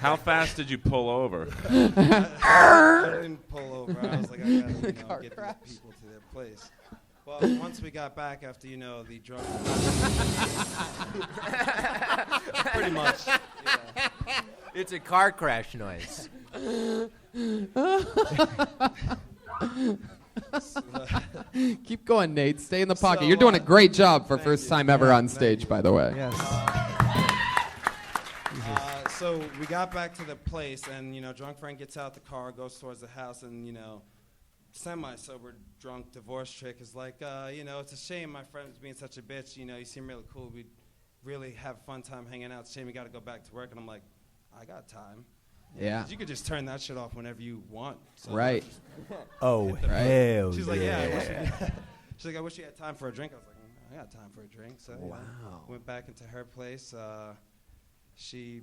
How fast did you pull over? I didn't pull over. I was like, I gotta get these people to their place. Well, once we got back after, the drunk... Pretty much, yeah. It's a car crash noise. Keep going, Nate. Stay in the pocket. You're doing a great job for first time ever on stage, by the way. Yes. So we got back to the place, and, drunk friend gets out the car, goes towards the house, and, semi-sober, drunk divorce trick is like, it's a shame my friend's being such a bitch. You seem really cool. We'd really have a fun time hanging out. It's a shame you got to go back to work. And I'm like, I got time. Yeah. 'Cause you could just turn that shit off whenever you want. So Right. Oh, hell She's like, yeah. She's like, I wish you had time for a drink. I was like, I got time for a drink. So went back into her place. She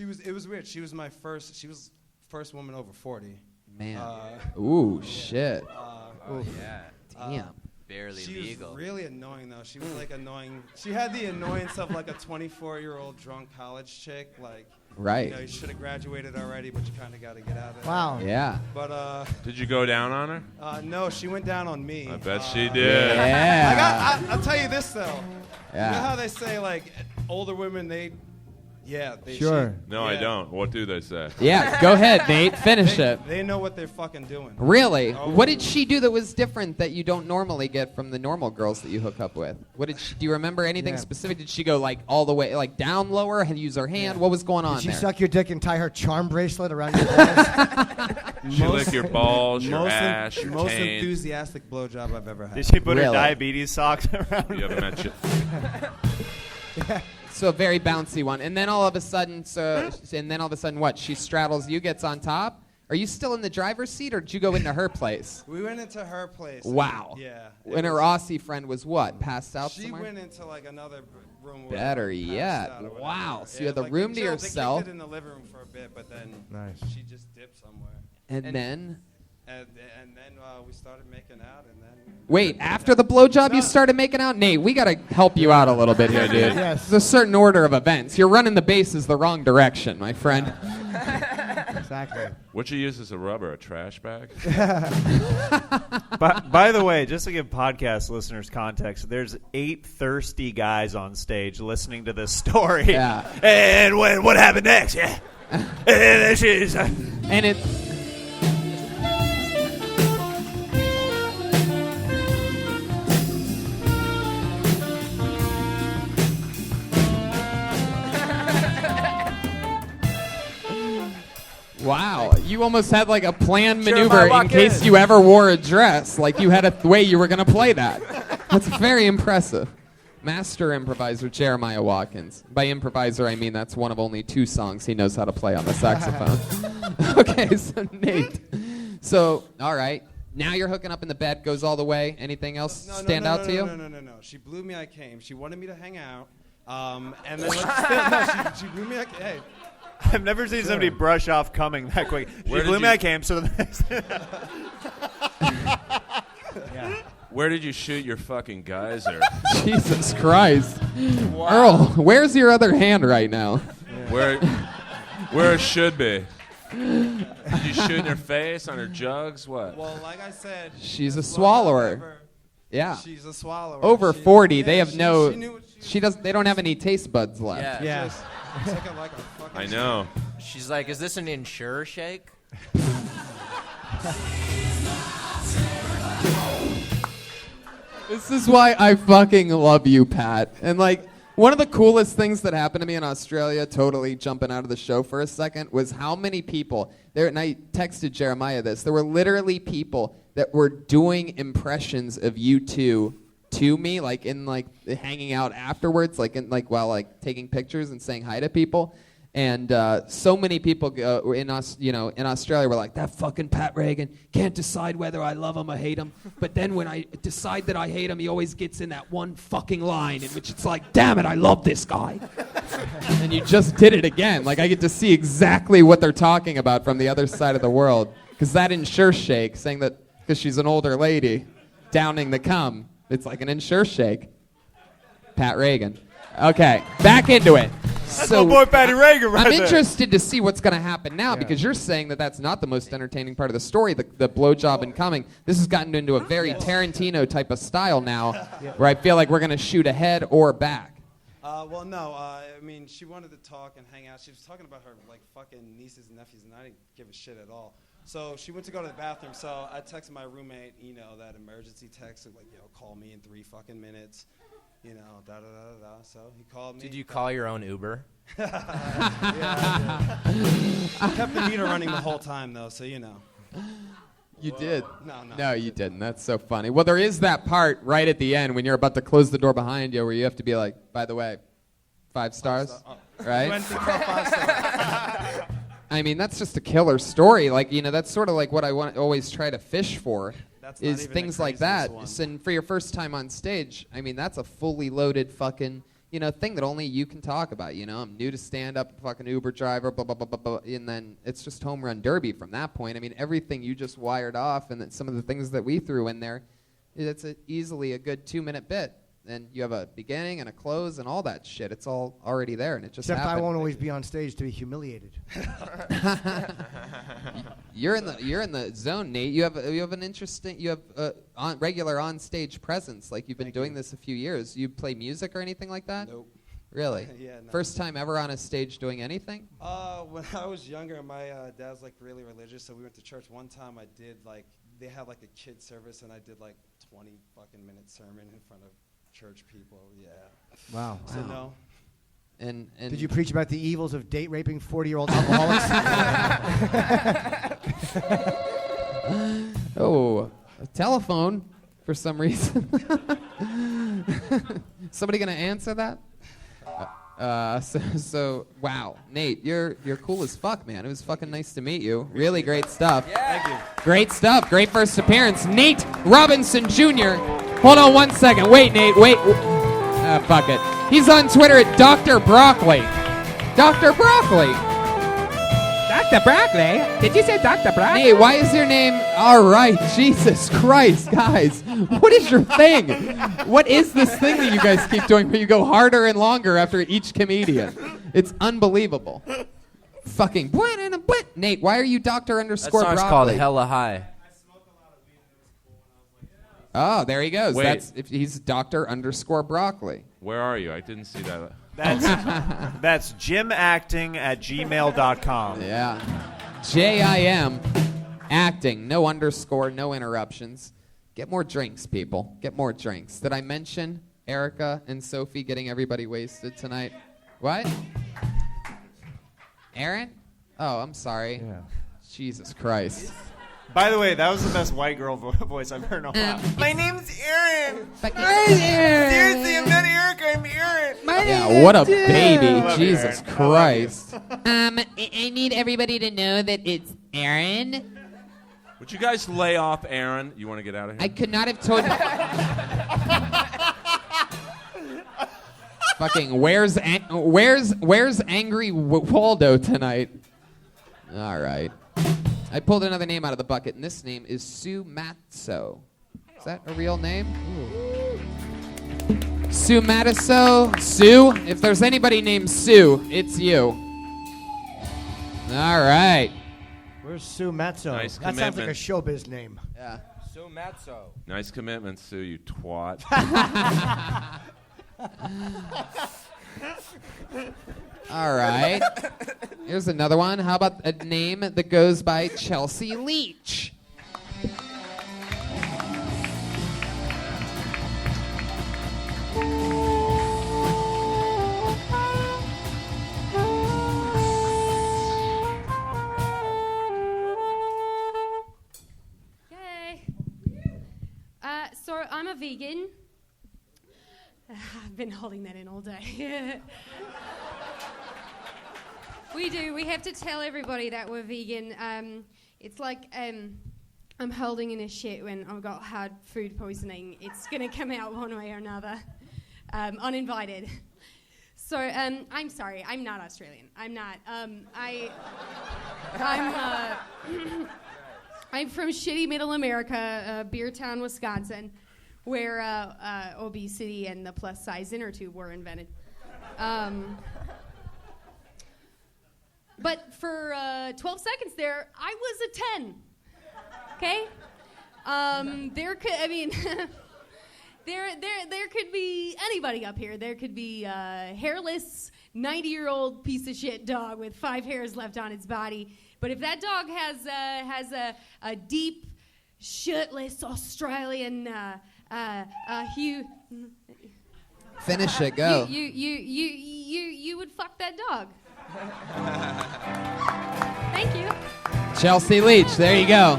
was. It was weird. She was first woman over 40. Man. Ooh, shit. Yeah. Damn. Barely she legal. was really annoying though. She was like annoying. She had the annoyance of like a 24-year-old drunk college chick. Like, right. You should have graduated already, but you kind of got to get out of it. Wow. Yeah. But Did you go down on her? no, she went down on me. I bet she did. Yeah. I'll tell you this though. Yeah. You know how they say like older women they Sure. No, I don't. What do they say? Yeah, go ahead, Nate. Finish it. They know what they're fucking doing. Really? Oh. What did she do that was different that you don't normally get from the normal girls that you hook up with? What did she, do you remember anything specific? Did she go like all the way, like down lower, and use her hand? What was going on Did she there? suck your dick and tie her charm bracelet around your balls? She lick your balls, your ass, your most taint. enthusiastic blowjob I've ever had. Did she put her Really? diabetes socks around? You haven't met you. So a very bouncy one, and then all of a sudden, what? She straddles you, gets on top. Are you still in the driver's seat, or did you go into her place? We went into her place. Wow. Yeah. And her Aussie friend was what? Passed out She somewhere? went into like another room. Better passed yet. out or whatever. Wow. So Yeah, you had the like, room to they yourself. kicked it in the living room for a bit, but then she just dipped somewhere. And then? And then we started making out, and then. Wait, after the blowjob you started making out? Nate, we got to help you out a little bit here, dude. Yes. There's a certain order of events. You're running the bases the wrong direction, my friend. Exactly. What you use as a rubber? A trash bag? By the way, just to give podcast listeners context, there's 8 thirsty guys on stage listening to this story. Yeah. And what happened next? Yeah. And it... Wow, you almost had like a planned maneuver in case you ever wore a dress. Like you had a way you were going to play that. That's very impressive. Master improviser Jeremiah Watkins. By improviser, I mean that's one of only 2 songs he knows how to play on the saxophone. Okay, so Nate. So, all right. Now you're hooking up in the bed, goes all the way. Anything else stand out to you? No. She blew me, I came. She wanted me to hang out. And then she blew me, hey. I've never seen somebody brush off coming that quick. She blew me, I came, so the next... Yeah. Where did you shoot your fucking geyser? Jesus Christ. Wow. Earl, where's your other hand right now? Where it should be. Did you shoot in her face, on her jugs? What? Well, like I said, She's a swallower. Yeah. She's a swallower. Over She- 40, yeah, they have she knew what she does. They don't have any taste buds left. Yeah. Just took it like a fucking I know. She's like, is this an Ensure shake? This is why I fucking love you, Pat. And like, one of the coolest things that happened to me in Australia, totally jumping out of the show for a second, was how many people there. And I texted Jeremiah this. There were literally people that were doing impressions of you two to me, like in like hanging out afterwards, like in like while like taking pictures and saying hi to people. And so many people in Australia were like, that fucking Pat Reagan can't decide whether I love him or hate him. But then when I decide that I hate him, he always gets in that one fucking line in which it's like, damn it, I love this guy. And you just did it again. Like, I get to see exactly what they're talking about from the other side of the world. Because that Ensure shake, saying that because she's an older lady, downing the cum, it's like an Ensure shake. Pat Reagan. Okay, back into it. That's my boy Patty Reagan right I'm there. interested to see what's going to happen now because you're saying that that's not the most entertaining part of the story, the blowjob and coming. This has gotten into a very Tarantino type of style now where I feel like we're going to shoot ahead or back. Well, no. I mean, she wanted to talk and hang out. She was talking about her like fucking nieces and nephews, and I didn't give a shit at all. So she went to go to the bathroom. So I texted my roommate, that emergency text, like, call me in 3 fucking minutes. So he called me. Did you call your own Uber? Yeah, I did. Kept the meter running the whole time, though, so You Whoa. did. No, you didn't. That's so funny. Well, there is that part right at the end when you're about to close the door behind you where you have to be like, by the way, 5 stars, right? Went to 5 stars. I mean, that's just a killer story. Like, that's sort of like what I always try to fish for. That's not is even things the like that. craziest And for your first time on stage, I mean, that's a fully loaded fucking, thing that only you can talk about. I'm new to stand-up, fucking Uber driver, blah, blah, blah, blah, blah. And then it's just home run derby from that point. I mean, everything you just wired off and then some of the things that we threw in there, it's easily a good 2-minute bit. And you have a beginning and a close and all that shit. It's all already there, and it just Except happened. I won't always be on stage to be humiliated. You're in the zone, Nate. You have an interesting. You have regular on stage presence. Like you've been doing this a few years. You play music or anything like that? Nope. Really? Yeah. No. First time ever on a stage doing anything? When I was younger, my dad's like really religious, so we went to church. One time I did they had like a kid service, and I did like 20 fucking minute sermon in front of church people. Yeah. Wow. So no. And did you preach about the evils of date raping 40-year-old alcoholics? Oh, a telephone for some reason. Somebody gonna answer that? So wow, Nate, you're cool as fuck, man. It was fucking nice to meet you. Really great stuff. Yeah. Thank you. Great stuff. Great first appearance. Nate Robinson Jr. Hold on 1 second. Wait, Nate. Wait. Fuck it. He's on Twitter at Dr. Broccoli. Dr. Broccoli. Dr. Broccoli? Did you say Dr. Broccoli? Nate, why is your name? All right. Jesus Christ, guys. What is your thing? What is this thing that you guys keep doing where you go harder and longer after each comedian? It's unbelievable. Fucking Nate, why are you Dr. That _Broccoli? song's called Hella High. Oh, there he goes. Wait. He's Dr. _Broccoli. Where are you? I didn't see that. That's jimacting@gmail.com. Yeah. JIM acting. No underscore, no interruptions. Get more drinks, people. Get more drinks. Did I mention Erica and Sophie getting everybody wasted tonight? What? Aaron? Oh, I'm sorry. Yeah. Jesus Christ. By the way, that was the best white girl voice I've heard in a while. My name's Aaron. Seriously, I'm not Erica. I'm Aaron. Yeah, what a baby. Jesus Aaron. Christ. I need everybody to know that it's Aaron. Would you guys lay off Aaron? You want to get out of here? I could not have told Fucking where's Angry Waldo tonight? All right. I pulled another name out of the bucket, and this name is Sue Matzo. Is that a real name? Sue Matiso. Sue, if there's anybody named Sue, it's you. All right. Where's Sue Matzo? Nice That sounds like a commitment. showbiz name. Yeah. Sue Matzo. Nice commitment, Sue, you twat. All right. Here's another one. How about a name that goes by Chelsea Leach? Yay. So I'm a vegan. I've been holding that in all day. We do. We have to tell everybody that we're vegan. It's like I'm holding in a shit when I've got hard food poisoning. It's going to come out one way or another, uninvited. So I'm sorry. I'm not Australian. I'm not. I'm from shitty middle America, Beertown, Wisconsin, where obesity and the plus-size inner tube were invented. But for 12 seconds there, I was a 10. Okay? There could, I mean, there could be anybody up here. There could be a hairless 90-year-old piece of shit dog with 5 hairs left on its body. But if that dog has a deep, shirtless Australian hue, Finish it. Go. You would fuck that dog. Thank you. Chelsea Leach. There you go.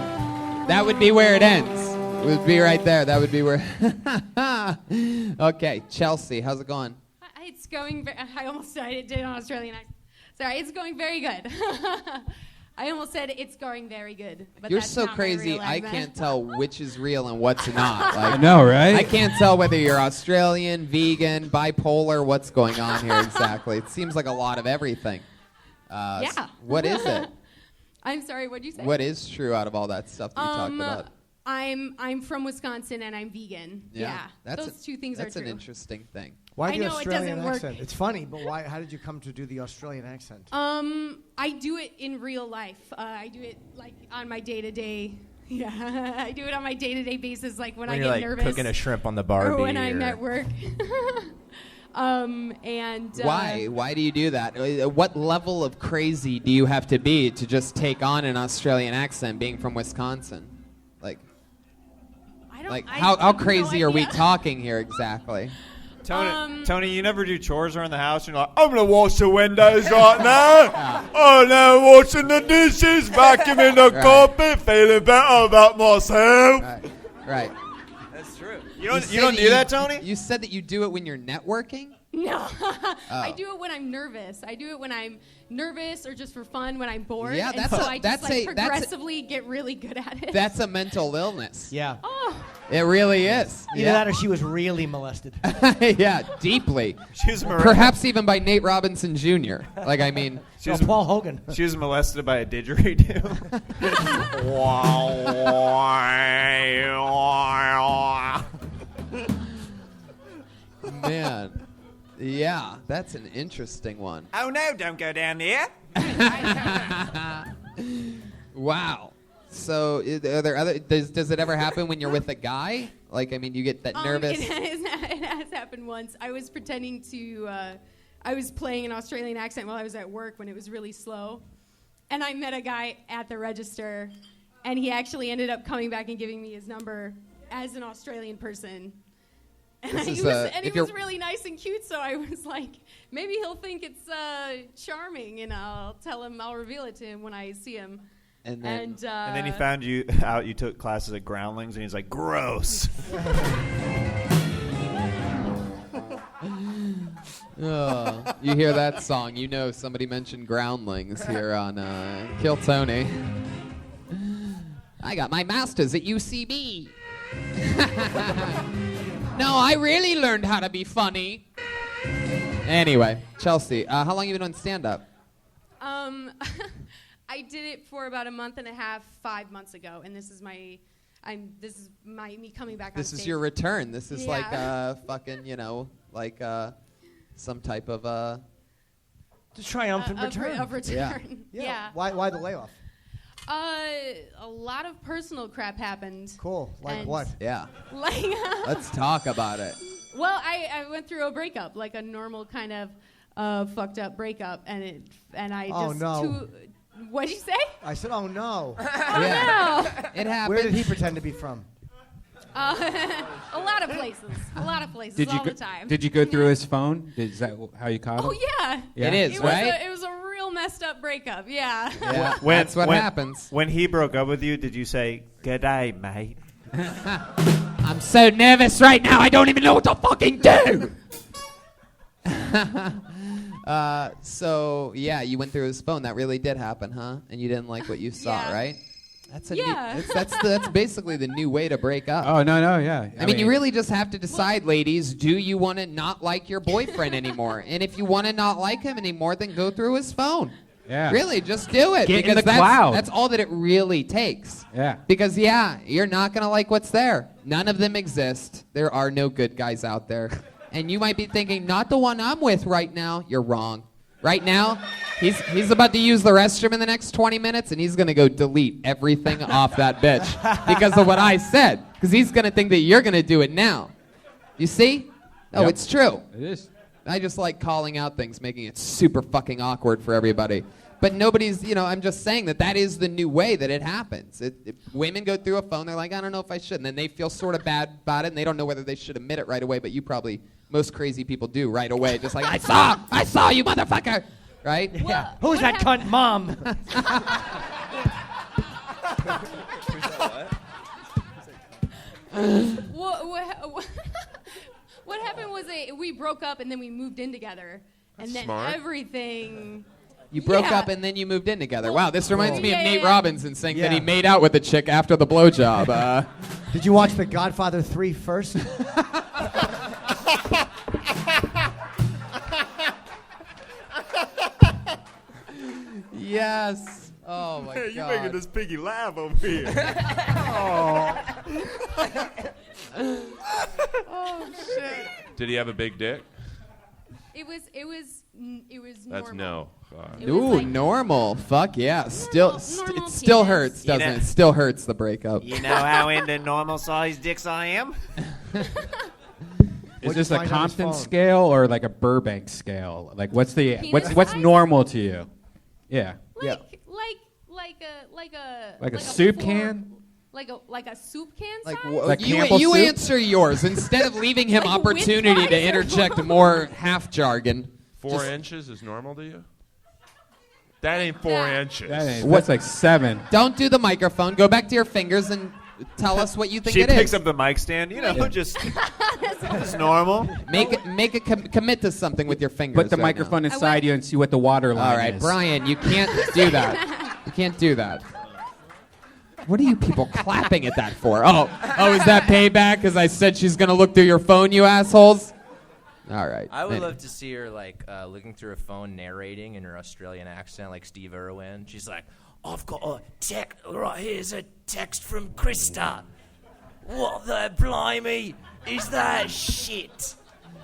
That would be where it ends. It would be right there. That would be where. Okay, Chelsea, how's it going? It's going. I almost said it did an Australian accent. Sorry, it's going very good. I almost said it's going very good. But You're that's so not my crazy. real I accent. can't tell which is real and what's not. Like, I know, right? I can't tell whether you're Australian, vegan, bipolar. What's going on here exactly? It seems like a lot of everything. Yeah. What is it? I'm sorry. What'd you say? What is true out of all that stuff that you talked about? I'm from Wisconsin and I'm vegan. Yeah. Those two things are true. That's an interesting thing. Why I the know it Australian doesn't work. accent? It's funny, but why? How did you come to do the Australian accent? I do it in real life. I do it like on my day-to-day. Yeah, I do it on my day-to-day basis, like when I you're get like nervous. cooking a shrimp on the Barbie. Or when I'm at work. Why? Why do you do that? What level of crazy do you have to be to just take on an Australian accent, being from Wisconsin? How crazy are we talking here exactly? Tony, you never do chores around the house. You're like, I'm gonna wash the windows right now. Oh no, washing the dishes, vacuuming the carpet, feeling better about myself. Right. That's true. You don't do that, Tony? You said that you do it when you're networking? No, I Oh. do it when I'm nervous. I do it when I'm nervous or just for fun when I'm bored. Yeah, and that's so a- I that's just like a- that's a- progressively get really good at it. That's a mental illness. Yeah. Oh. It really is. Either that or she was really molested. Yeah, deeply. She was Perhaps even by Nate Robinson Jr. Like, I mean... She was, Paul Hogan. She was molested by a didgeridoo. Man. Yeah, that's an interesting one. Oh no, don't go down there. Wow. So, are there other? Does it ever happen when you're with a guy? Like, I mean, you get that nervous. It has happened once. I was pretending to. I was playing an Australian accent while I was at work when it was really slow, and I met a guy at the register, and he actually ended up coming back and giving me his number as an Australian person. And he was really nice and cute, so I was like, maybe he'll think it's charming, and I'll reveal it to him when I see him. And then he found you out. You took classes at Groundlings, and he's like, "Gross." You hear that song? You know somebody mentioned Groundlings here on Kill Tony. I got my master's at UCB. No, I really learned how to be funny. Anyway, Chelsea, how long have you been on stand-up? I did it for about a month and a half, 5 months ago, and this is my. This is me coming back on This stage. is your return. This is Yeah. like fucking, like some type of The triumphant return. Of return. Yeah. Why the layoff? A lot of personal crap happened. Cool. Like And- what? Yeah. Like. Let's talk about it. Well, I went through a breakup, like a normal kind of fucked up breakup, and I Oh, just. no. What'd you say? I said, oh no. No. It happened. Where did he pretend to be from? A lot of places. A lot of places all the time. Did you go through his phone? Is that how you caught him? Oh yeah. Yeah? It is, It right? was a real messed up breakup. Yeah. Yeah, When- that's what when- happens. When he broke up with you, did you say, "G'day, mate"? I'm so nervous right now, I don't even know what to fucking do. So yeah, you went through his phone. That really did happen, huh? And you didn't like what you saw, Yeah. right? That's a Yeah. that's basically the new way to break up. Oh, no, yeah. I mean, you really just have to decide, ladies, do you want to not like your boyfriend anymore? And if you want to not like him anymore, then go through his phone. Yeah. Really, just do it. Get in because the cloud. That's all that it really takes. Yeah. Because, you're not going to like what's there. None of them exist. There are no good guys out there. And you might be thinking, not the one I'm with right now. You're wrong. Right now, he's about to use the restroom in the next 20 minutes, and he's going to go delete everything off that bitch because of what I said. Because he's going to think that you're going to do it now. You see? Oh, Yep. it's true. It is. I just like calling out things, making it super fucking awkward for everybody. But nobody's, I'm just saying that is the new way that it happens. Women go through a phone, they're like, I don't know if I should. And then they feel sort of bad about it, and they don't know whether they should admit it right away, but most crazy people do right away. Just like, I saw you, motherfucker. Right? Yeah. Who's that cunt, mom? What happened was we broke up and then we moved in together, and then smart. everything. You broke Yeah. up and then you moved in together. Wow, this reminds me of Yeah, Nate yeah. Robinson saying that he Yeah. made out with a chick after the blowjob. Did you watch The Godfather 3 first? Yes. Oh my Hey, god. you making this piggy laugh over here. Oh shit! Did he have a big dick? It was That's normal. no. Fuck. It was Ooh, like- normal. Fuck yeah. Still, normal it still penis. hurts, You doesn't know- it? Still hurts the breakup. You know how into normal-sized dicks I am? Is What'd this you a find on his Compton phone? scale or like a Burbank scale? Like, what's Penis what's size? normal to you? Yeah. Like a soup four- can? Like a soup can Like, size? Like Campbell you soup? answer yours instead of leaving him Like opportunity to Windweiser. interject more half jargon. 4 inches is normal to you? That ain't 4 inches. That's like 7. Don't do the microphone. Go back to your fingers and tell us what you think She it is. picks up the mic stand, just normal. Make a commit to something with your fingers. Put the right microphone now. inside you and see what the water line All right, is. Brian, you can't do that. You can't do that. What are you people clapping at that for? Oh, is that payback? Because I said she's gonna look through your phone, you assholes. All right. I would love to see her looking through her phone, narrating in her Australian accent, like Steve Irwin. She's like, "I've got a text. Right here's a text from Krista. What the blimey is that shit?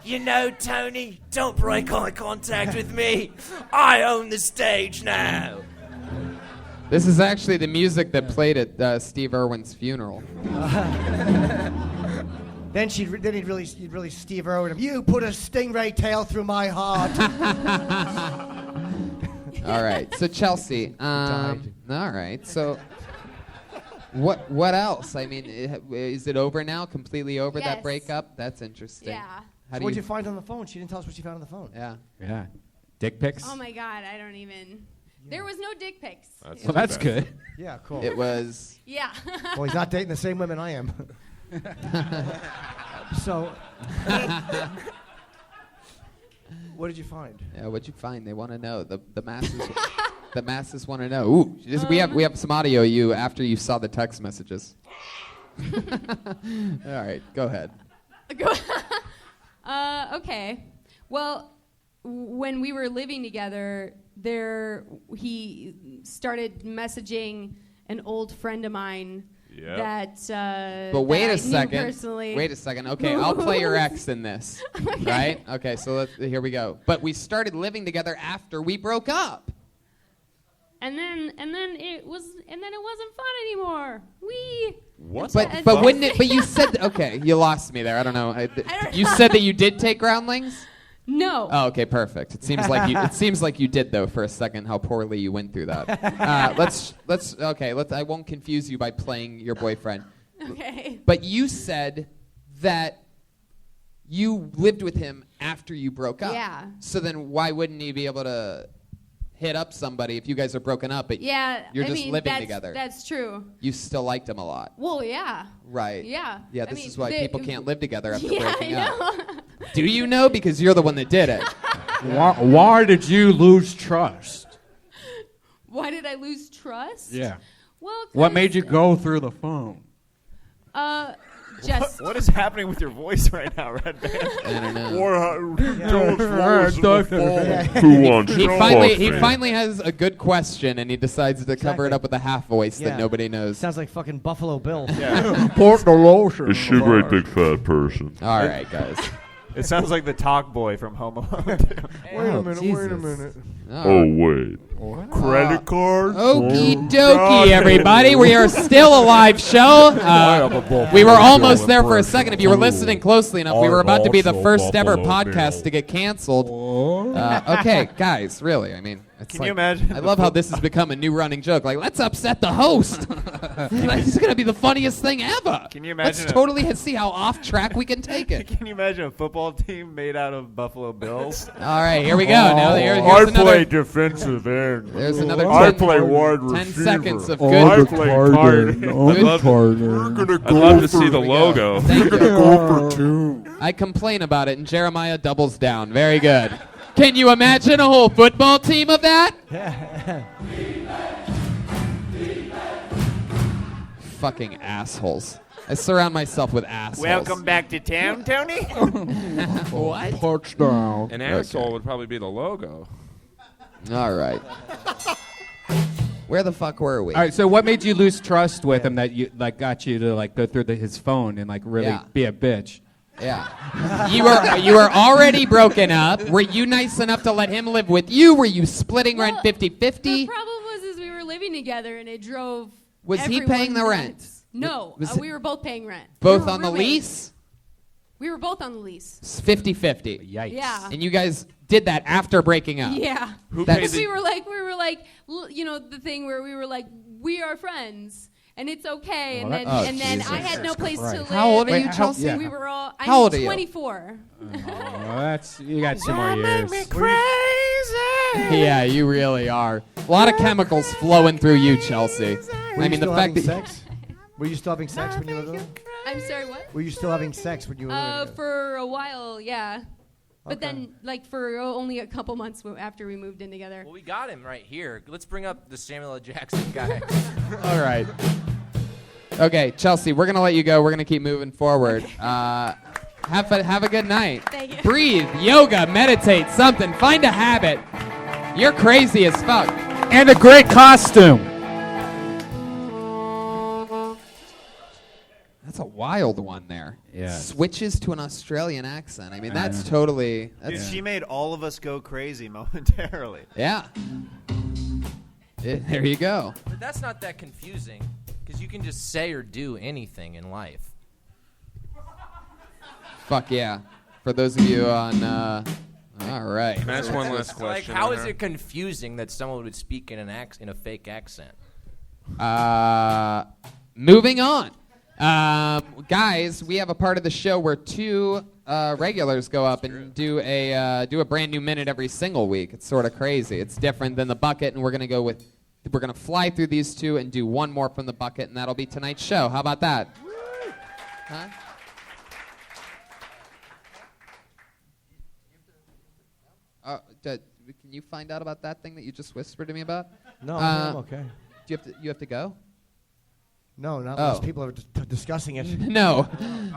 You know, Tony, don't break eye contact with me. I own the stage now." This is actually the music that played at Steve Irwin's funeral. Then he'd really Steve Irwin him. You put a stingray tail through my heart. All right, so Chelsea. All right, so what else? I mean, is it over now? Completely over that Yes. breakup? That's interesting. Yeah. How do What'd you find on the phone? She didn't tell us what she found on the phone. Yeah. Yeah. Dick pics? Oh my god, I don't even. There was no dick pics. Well, that's good. Yeah, cool. It was. Yeah. Well, he's not dating the same women I am. So, what did you find? Yeah, what'd you find? They want to know. The masses. The masses want to know. Ooh, we have some audio of you after you saw the text messages. All right, go ahead. Okay. Well, when we were living together, he started messaging an old friend of mine Yep. that. But wait that a I second. Knew personally. Wait a second. Okay, I'll play your ex in this. Right? Okay, so here we go. But we started living together after we broke up. And then it wasn't fun anymore. What? But wouldn't it? But you said okay. You lost me there. I don't know. You said that you did take groundlings. No. Oh, okay, perfect. It seems like you. It seems like you did though for a second. How poorly you went through that. Let's. Okay. I won't confuse you by playing your boyfriend. Okay. But you said that you lived with him after you broke up. Yeah. So then why wouldn't he be able to hit up somebody if you guys are broken up? But Yeah. you're I just mean, living together. That's true. You still liked him a lot. Well, yeah. Right. Yeah. Yeah, I this mean, is why people can't live together after Yeah, breaking I up. know. Do you know? Because you're the one that did it. Why did you lose trust? Why did I lose trust? Yeah. Well, What made you go through the phone? Just What is happening with your voice right now, Red Band? I don't know. Who wants He to finally fuck me? finally has a good question, and he decides to cover it up with a half voice that nobody knows. Sounds like fucking Buffalo Bill. Port the lotion. Is she a great big fat person? All right, guys. It sounds like the talk boy from Home Alone. Wait a minute. Oh, wait. Credit card? Okie dokie, everybody. We are still a live show. We were almost there for a second. If you were listening closely enough, we were about to be the first ever podcast to get canceled. Okay, guys, really, I mean, it's Can you imagine I love how this has become a new running joke. Like, let's upset the host. This is going to be the funniest thing ever. Can you imagine Let's totally see how off track we can take it. Can you imagine a football team made out of Buffalo Bills? All right, here we go. Now here's I another. play defensive end. There's another I 10 play wide 10 receiver. seconds of I good. play tight end. I'd love to see the logo. Thank you. Go for two. I complain about it, and Jeremiah doubles down. Very good. Can you imagine a whole football team of that? Fucking assholes. I surround myself with assholes. Welcome back to town, Tony. What? Touchdown. An asshole would probably be the logo. All right. Where the fuck were we? All right, so what made you lose trust with him that you got you to go through his phone and really be a bitch? Yeah. You were already broken up. Were you nice enough to let him live with you? Were you splitting rent 50-50? The problem was we were living together, and it drove. Was he everyone paying the rent? nuts. No, Was we were both paying rent. Both We were on the roommates. lease? We were both on the lease. It's 50-50. Yikes. Yeah. And you guys did that after breaking up? Yeah. Who That's- Because we were like, the thing where we were like, we are friends. And it's okay, and then Oh, I had no place to live. How old are you, Wait, Chelsea? yeah. We were all. I'm How old are you? 24. You got 2 more years. Yeah, you really are. A lot of chemicals flowing through you, Chelsea. Were I you mean, the still fact having that sex? Were you still having sex when you were living? I'm sorry, what? Were you still having sex when you were living? together? For a while, yeah. But Okay. then, for only a couple months after we moved in together. Well, we got him right here. Let's bring up the Samuel L. Jackson guy. All right. Okay, Chelsea, we're going to let you go. We're going to keep moving forward. Have a good night. Thank you. Breathe, yoga, meditate, something. Find a habit. You're crazy as fuck. And a great costume. That's a wild one there. Yeah. Switches to an Australian accent. I mean, that's totally... Dude, That's, she made all of us go crazy momentarily. yeah. There you go. But that's not that confusing, because you can just say or do anything in life. Fuck yeah. For those of you on... all right. Can I ask one last Like, question? how on is her? it confusing that someone would speak in a fake accent? Moving on. Guys, we have a part of the show where 2 regulars go up and do a brand new minute every single week. It's sort of crazy. It's different than the bucket, and we're gonna fly through these 2 and do 1 more from the bucket, and that'll be tonight's show. How about that? Huh? Can you find out about that thing that you just whispered to me about? No, I'm okay. Do you have to go? No, not Oh. unless people are discussing it. No.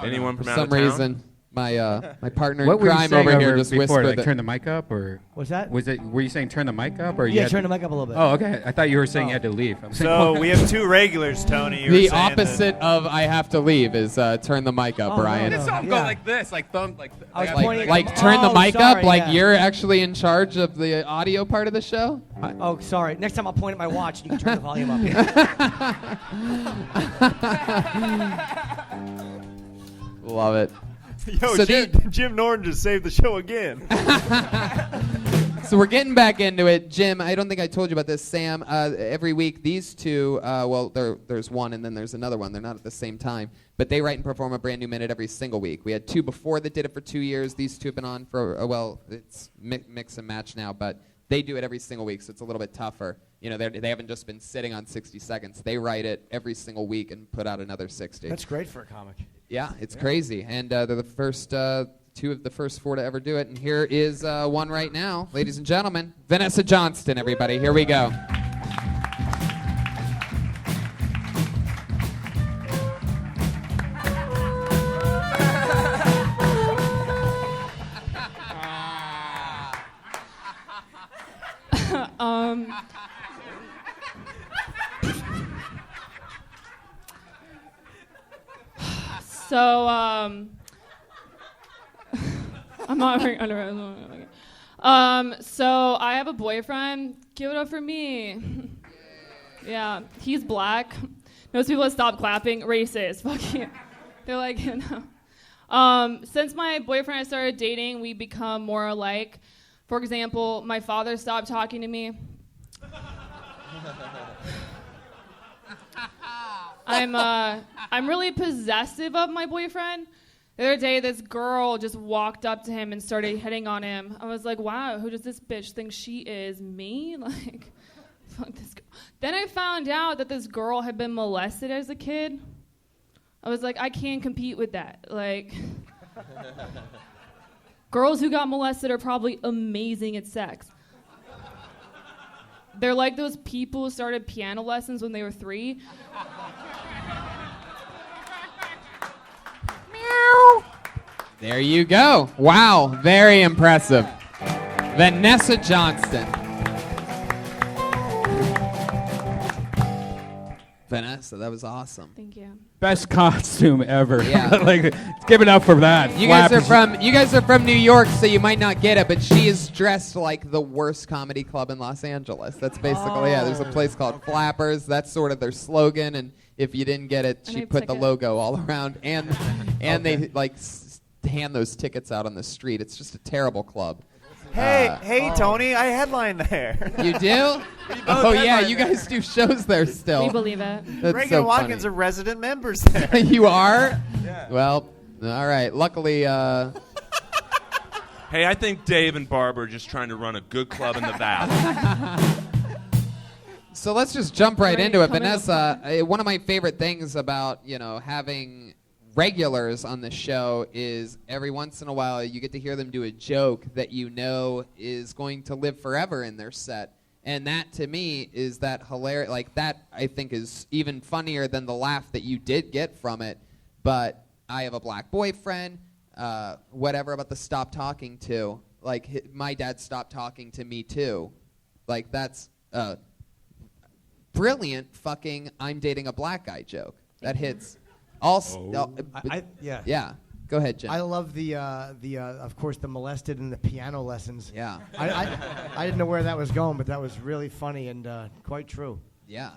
Anyone For from out some of town? reason. My partner What in were you crime saying over here just before? whispered Like that. turn the mic up, or what's that? Were you saying turn the mic up, or you Yeah, had turn the mic up a little bit. Oh, okay. I thought you were saying you had to leave. I'm So like, we have two regulars, Tony. You were The saying opposite of I have to leave is turn the mic up, Oh, Brian. no, It's no. all go Yeah. like this, like thumb, like. I was like- pointing- Like turn the Oh, mic sorry, up, like yeah. you're actually in charge of the audio part of the show. Oh, sorry. Next time I'll point at my watch and you can turn the volume up. Love it. Yo, So Jim Norton just saved the show again. So we're getting back into it. Jim, I don't think I told you about this. Sam, every week these two, there's one and then there's another one. They're not at the same time. But they write and perform a brand new minute every single week. We had two before that did it for 2 years. These two have been on for, it's mix and match now. But they do it every single week, so it's a little bit tougher. You know, they haven't just been sitting on 60 seconds. They write it every single week and put out another 60. That's great for a comic. Yeah, it's crazy. And they're the first two of the first four to ever do it. And here is one right now. Ladies and gentlemen, Vanessa Johnston, everybody. Here we go. So, I'm not wearing underwear. So I have a boyfriend. Give it up for me. Yeah, he's black. Most people stop clapping. Racist. Fuck you. They're like, you know. Since my boyfriend and I started dating, we become more alike. For example, my father stopped talking to me. I'm really possessive of my boyfriend. The other day, this girl just walked up to him and started hitting on him. I was like, wow, who does this bitch think she is? Me? Like, fuck this girl. Then I found out that this girl had been molested as a kid. I was like, I can't compete with that. Like, girls who got molested are probably amazing at sex. They're like those people who started piano lessons when they were 3. There you go. Wow, very impressive. Vanessa Johnston. Vanessa, that was awesome. Thank you. Best costume ever. Yeah. Like, give it up for that. You guys are from New York, so you might not get it, but she is dressed like the worst comedy club in Los Angeles. That's basically there's a place called Flappers. That's sort of their slogan, and if you didn't get it, she put the logo all around, and they hand those tickets out on the street. It's just a terrible club. Hey, Tony, I headline there. You do? Oh yeah, you guys do shows there still. We believe it. That's Reagan so Watkins funny. are resident members there. You are? Yeah. Well, all right. Luckily, Hey, I think Dave and Barb are just trying to run a good club in the valley. so let's just jump right into it. come in the Vanessa, one of my favorite things about, having regulars on the show is every once in a while you get to hear them do a joke that you know is going to live forever in their set. And that, to me, is that hilarious. Like, that, I think, is even funnier than the laugh that you did get from it. But I have a black boyfriend, whatever about the stop talking to. Like, my dad stopped talking to me, too. Like, that's a brilliant fucking I'm dating a black guy joke. That hits... Yeah. Yeah. Go ahead, Jim. I love the of course, the molested and the piano lessons. Yeah. I didn't know where that was going, but that was really funny and quite true. Yeah.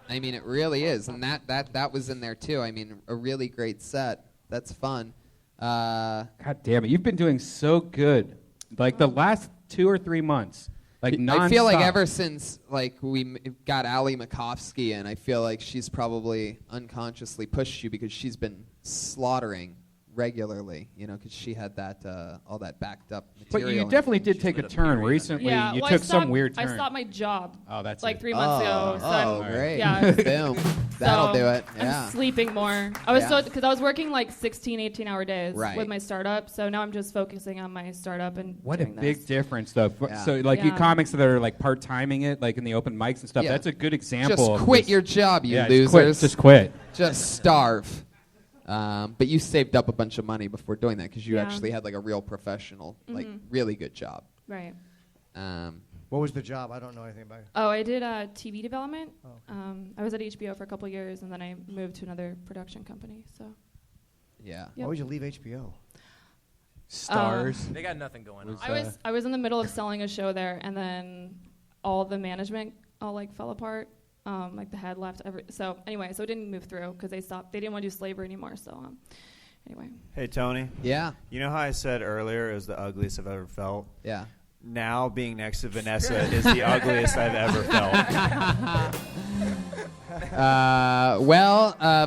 I mean, it really is, and that was in there too. I mean, a really great set. That's fun. God damn it, you've been doing so good. Like the last 2 or 3 months. Like nonstop. I feel like ever since we got Ali Makovsky, and I feel like she's probably unconsciously pushed you because she's been slaughtering regularly, because she had that all that backed up material. But you definitely did take a turn recently. Yeah, you well, took some weird turn. I stopped my job. Oh, that's like it. 3 months ago. So Great. Yeah. Boom. That'll do it. Yeah. I'm sleeping more. I was because I was working like 16, 18-hour days Right. with my startup. So now I'm just focusing on my startup and What a doing big this. difference, though. Yeah. So, like, you Yeah. comics that are, like, part-timing it, like, in the open mics and stuff, Yeah. that's a good example. Just of quit this. your job, you Yeah, losers. Just quit. Just starve. But you saved up a bunch of money before doing that because you Yeah. actually had like a real professional, like Mhm. really good job. Right. What was the job? I don't know anything about it. Oh, I did TV development. Oh, okay. I was at HBO for a couple years, and then I moved to another production company. So. Yeah. Why would you leave HBO? Stars. They got nothing going on. I was in the middle of selling a show there, and then all the management all like fell apart. Like the head left. So anyway, so it didn't move through because they stopped. They didn't want to do slavery anymore. So anyway. Hey, Tony. Yeah. You know how I said earlier it was the ugliest I've ever felt? Yeah. Now being next to Vanessa is the ugliest I've ever felt.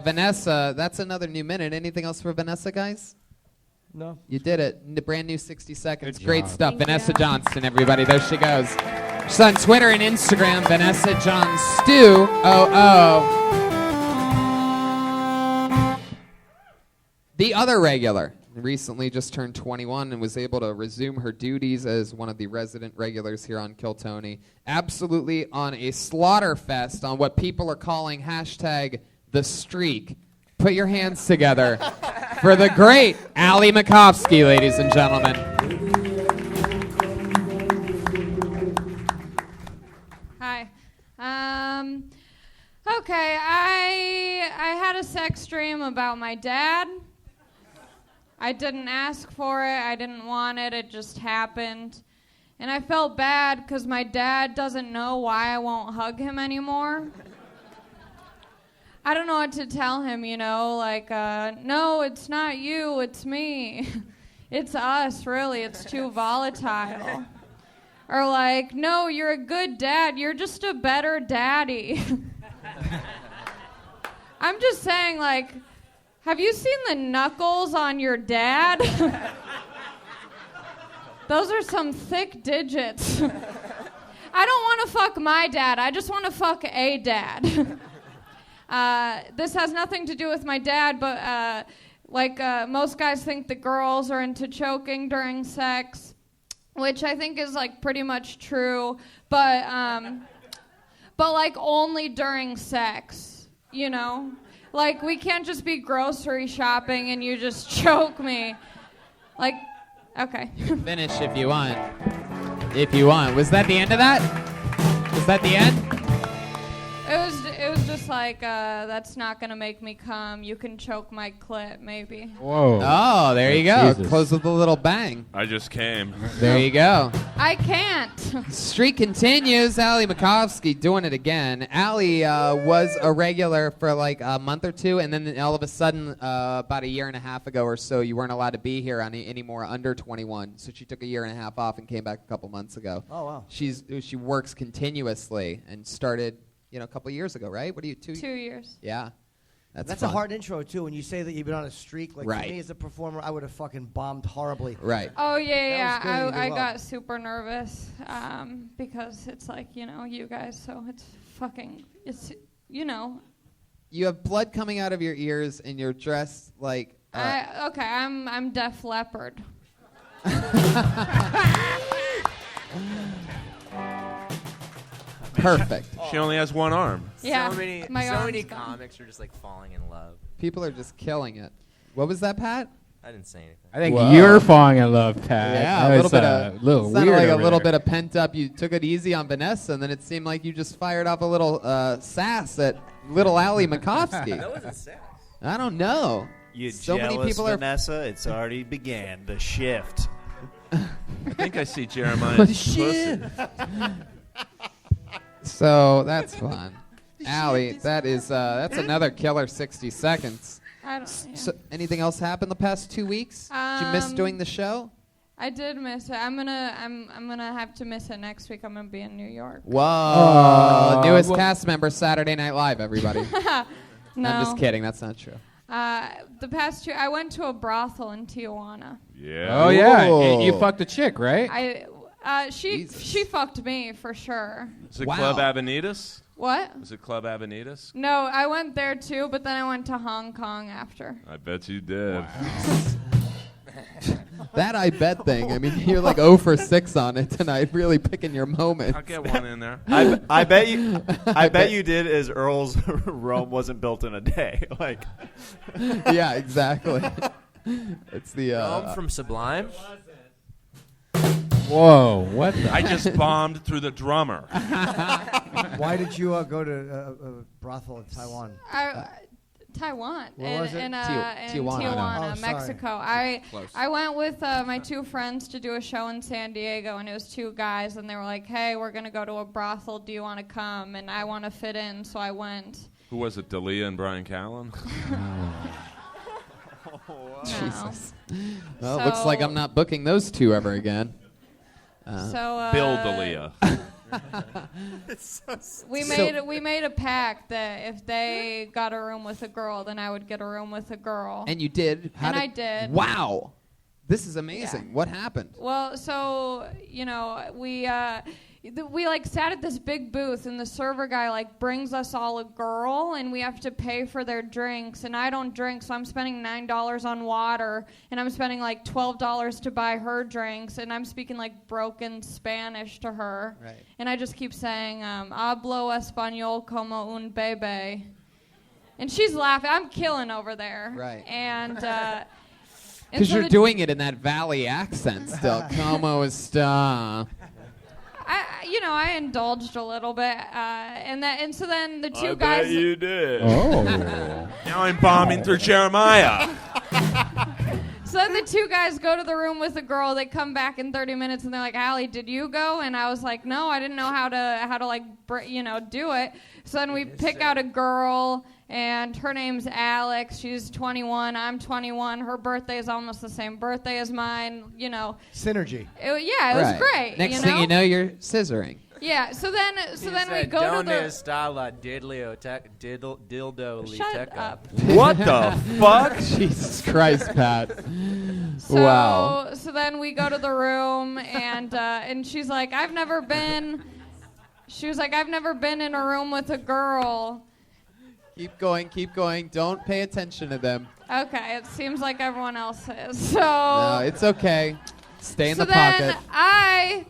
Vanessa, that's another new minute. Anything else for Vanessa, guys? No. You did it. Brand new 60 seconds. Good Great job. stuff. Thank Vanessa you. Johnston, everybody. There she goes. She's on Twitter and Instagram. Vanessa John Stu. The other regular recently just turned 21 and was able to resume her duties as one of the resident regulars here on Kill Tony. Absolutely on a slaughter fest on what people are calling hashtag the streak. Put your hands together for the great Ali Makovsky, ladies and gentlemen. Hi. Okay, I had a sex dream about my dad. I didn't ask for it. I didn't want it. It just happened. And I felt bad because my dad doesn't know why I won't hug him anymore. I don't know what to tell him, like, no, it's not you, it's me. It's us, really. It's too volatile. Or like, no, you're a good dad. You're just a better daddy. I'm just saying, like, have you seen the knuckles on your dad? Those are some thick digits. I don't want to fuck my dad. I just want to fuck a dad. This has nothing to do with my dad, but most guys think that girls are into choking during sex, which I think is like pretty much true, but like only during sex, Like we can't just be grocery shopping and you just choke me. Like, okay. Finish if you want. If you want. Was that the end of that? Was that the end? It was just like, that's not gonna make me come. You can choke my clit, maybe. Whoa. Oh, there you go. Jesus. Close with a little bang. I just came. There you go. I can't. Streak continues. Ali Makovsky doing it again. Ali was a regular for like a month or two, and then all of a sudden, about a year and a half ago or so, you weren't allowed to be here anymore under 21. So she took a year and a half off and came back a couple months ago. Oh, wow. She works continuously and started, a couple years ago, right? What are you, 2 2 years. Yeah. That's a fun. hard intro, too. When you say that you've been on a streak, like Right. for me as a performer, I would have fucking bombed horribly. Right. Oh, yeah. That was good, you did I well. got super nervous because it's like, you guys, so it's fucking, You have blood coming out of your ears, and you're dressed like... I'm Def Leppard. Perfect. She only has one arm. Yeah, So many, my so arm's many gone. comics are just like falling in love. People are just killing it. What was that, Pat? I didn't say anything. I think Whoa. you're falling in love, Pat. Yeah, That a little was, bit of little sounded weird like a over little there. bit of pent up. You took it easy on Vanessa, and then it seemed like you just fired off a little sass at little Ali Makovsky. That wasn't sass. I don't know. You so jealous, many people Vanessa? It's already began. The shift. I think I see Jeremiah's pussy. So that's fun. Ali, that's another killer 60 seconds. I don't. Yeah. So anything else happened the past 2 weeks? Did you miss doing the show? I did miss it. I'm gonna have to miss it next week. I'm gonna be in New York. Whoa! Newest cast member, Saturday Night Live, everybody. No. I'm just kidding. That's not true. The past year, I went to a brothel in Tijuana. Yeah. Oh, yeah. Whoa. You fucked a chick, right? She fucked me for sure. Is it Club Avenidas? What? Is it Club Avenidas? No, I went there too, but then I went to Hong Kong after. I bet you did. That I bet thing. I mean, you're like 0 for 6 on it tonight. Really picking your moments. I'll get one in there. I bet you. I bet you did. As Earl's Rome wasn't built in a day. Like. Yeah, exactly. It's the. Rome from Sublime. Whoa! What? I just bombed through the drummer. Why did you go to a brothel in Taiwan? Taiwan. Where was it? In Tijuana. Tijuana, Oh, sorry. Mexico. I went with my 2 friends to do a show in San Diego, and it was 2 guys, and they were like, "Hey, we're gonna go to a brothel. Do you want to come?" And I want to fit in, so I went. Who was it? Dalia and Brian Callen? Jesus. Well, it looks like I'm not booking those 2 ever again. Bill Dalia. We made a pact that if they got a room with a girl, then I would get a room with a girl. And you did? I did. Wow. This is amazing. Yeah. What happened? Well, so, we like sat at this big booth, and the server guy like brings us all a girl, and we have to pay for their drinks, and I don't drink, so I'm spending $9 on water, and I'm spending like $12 to buy her drinks, and I'm speaking like broken Spanish to her. Right. And I just keep saying, hablo español como un bebé. And she's laughing. I'm killing over there. Right. And Because so you're the- doing it in that valley accent still. Como está? I indulged a little bit, and so then the 2 I guys. bet you did. Oh. Now I'm bombing through Jeremiah. So then the 2 guys go to the room with the girl. They come back in 30 minutes, and they're like, "Allie, did you go?" And I was like, "No, I didn't know how to like do it." So then we pick out a girl, and her name's Alex. She's 21. I'm 21. Her birthday is almost the same birthday as mine. Synergy. It was great. Next thing you know, you're scissoring. Yeah. So then we go to the. dildo Shut up. What the fuck? Jesus Christ, Pat. So, Wow. So then we go to the room, and she's like, I've never been in a room with a girl. Keep going. Don't pay attention to them. Okay, it seems like everyone else is. So. No, it's okay. Stay in the pocket. So then I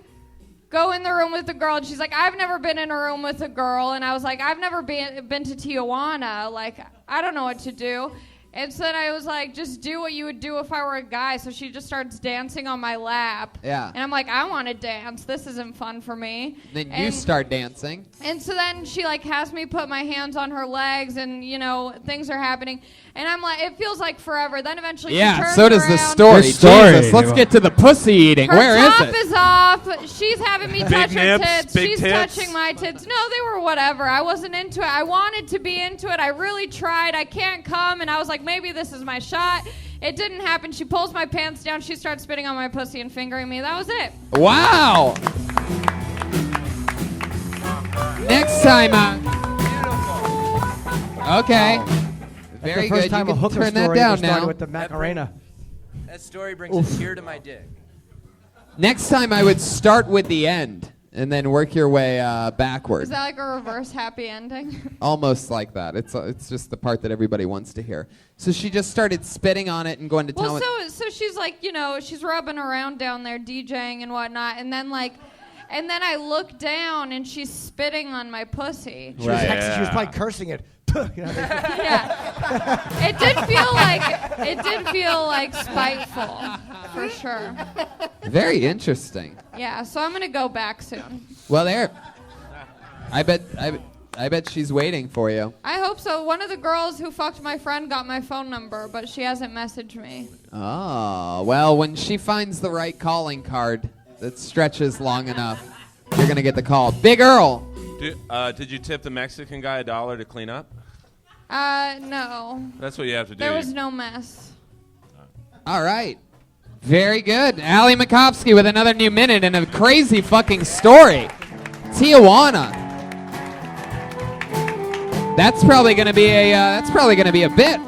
go in the room with the girl, and she's like, I've never been in a room with a girl. And I was like, I've never been to Tijuana. Like, I don't know what to do. And so then I was like, just do what you would do if I were a guy. So she just starts dancing on my lap. Yeah. And I'm like, I want to dance. This isn't fun for me. Then you start dancing. And so then she like has me put my hands on her legs, and things are happening. And I'm like, it feels like forever. Then eventually she turns so does the around. story. Jesus, let's get to the pussy eating. Her Where is top it? is off. She's having me Big touch her nips, tits. big She's tits. touching my tits. No, they were whatever. I wasn't into it. I wanted to be into it. I really tried. I can't come. And I was like, maybe this is my shot. It didn't happen. She pulls my pants down. She starts spitting on my pussy and fingering me. That was it. Wow. Next time. Okay. That's Very the first good. time You a can hooker turn that story down ever started now. with the Macarena. That story brings a tear to my dick. Next time I would start with the end and then work your way backwards. Is that like a reverse happy ending? Almost like that. It's just the part that everybody wants to hear. So she just started spitting on it and going to town. Well, so she's like, she's rubbing around down there DJing and whatnot, and then I look down and she's spitting on my pussy. She was probably cursing it. Yeah. It did feel like spiteful, for sure. Very interesting. Yeah, so I'm gonna go back soon. Well, there. I bet she's waiting for you. I hope so. One of the girls who fucked my friend got my phone number, but she hasn't messaged me. Oh, well, when she finds the right calling card that stretches long enough, you're going to get the call. Big Earl. Did you tip the Mexican guy $1 to clean up? No. That's what you have to do. There was no mess. All right. Very good. Allie Makovsky with another new minute and a crazy fucking story. Tijuana. That's probably going to be a bit.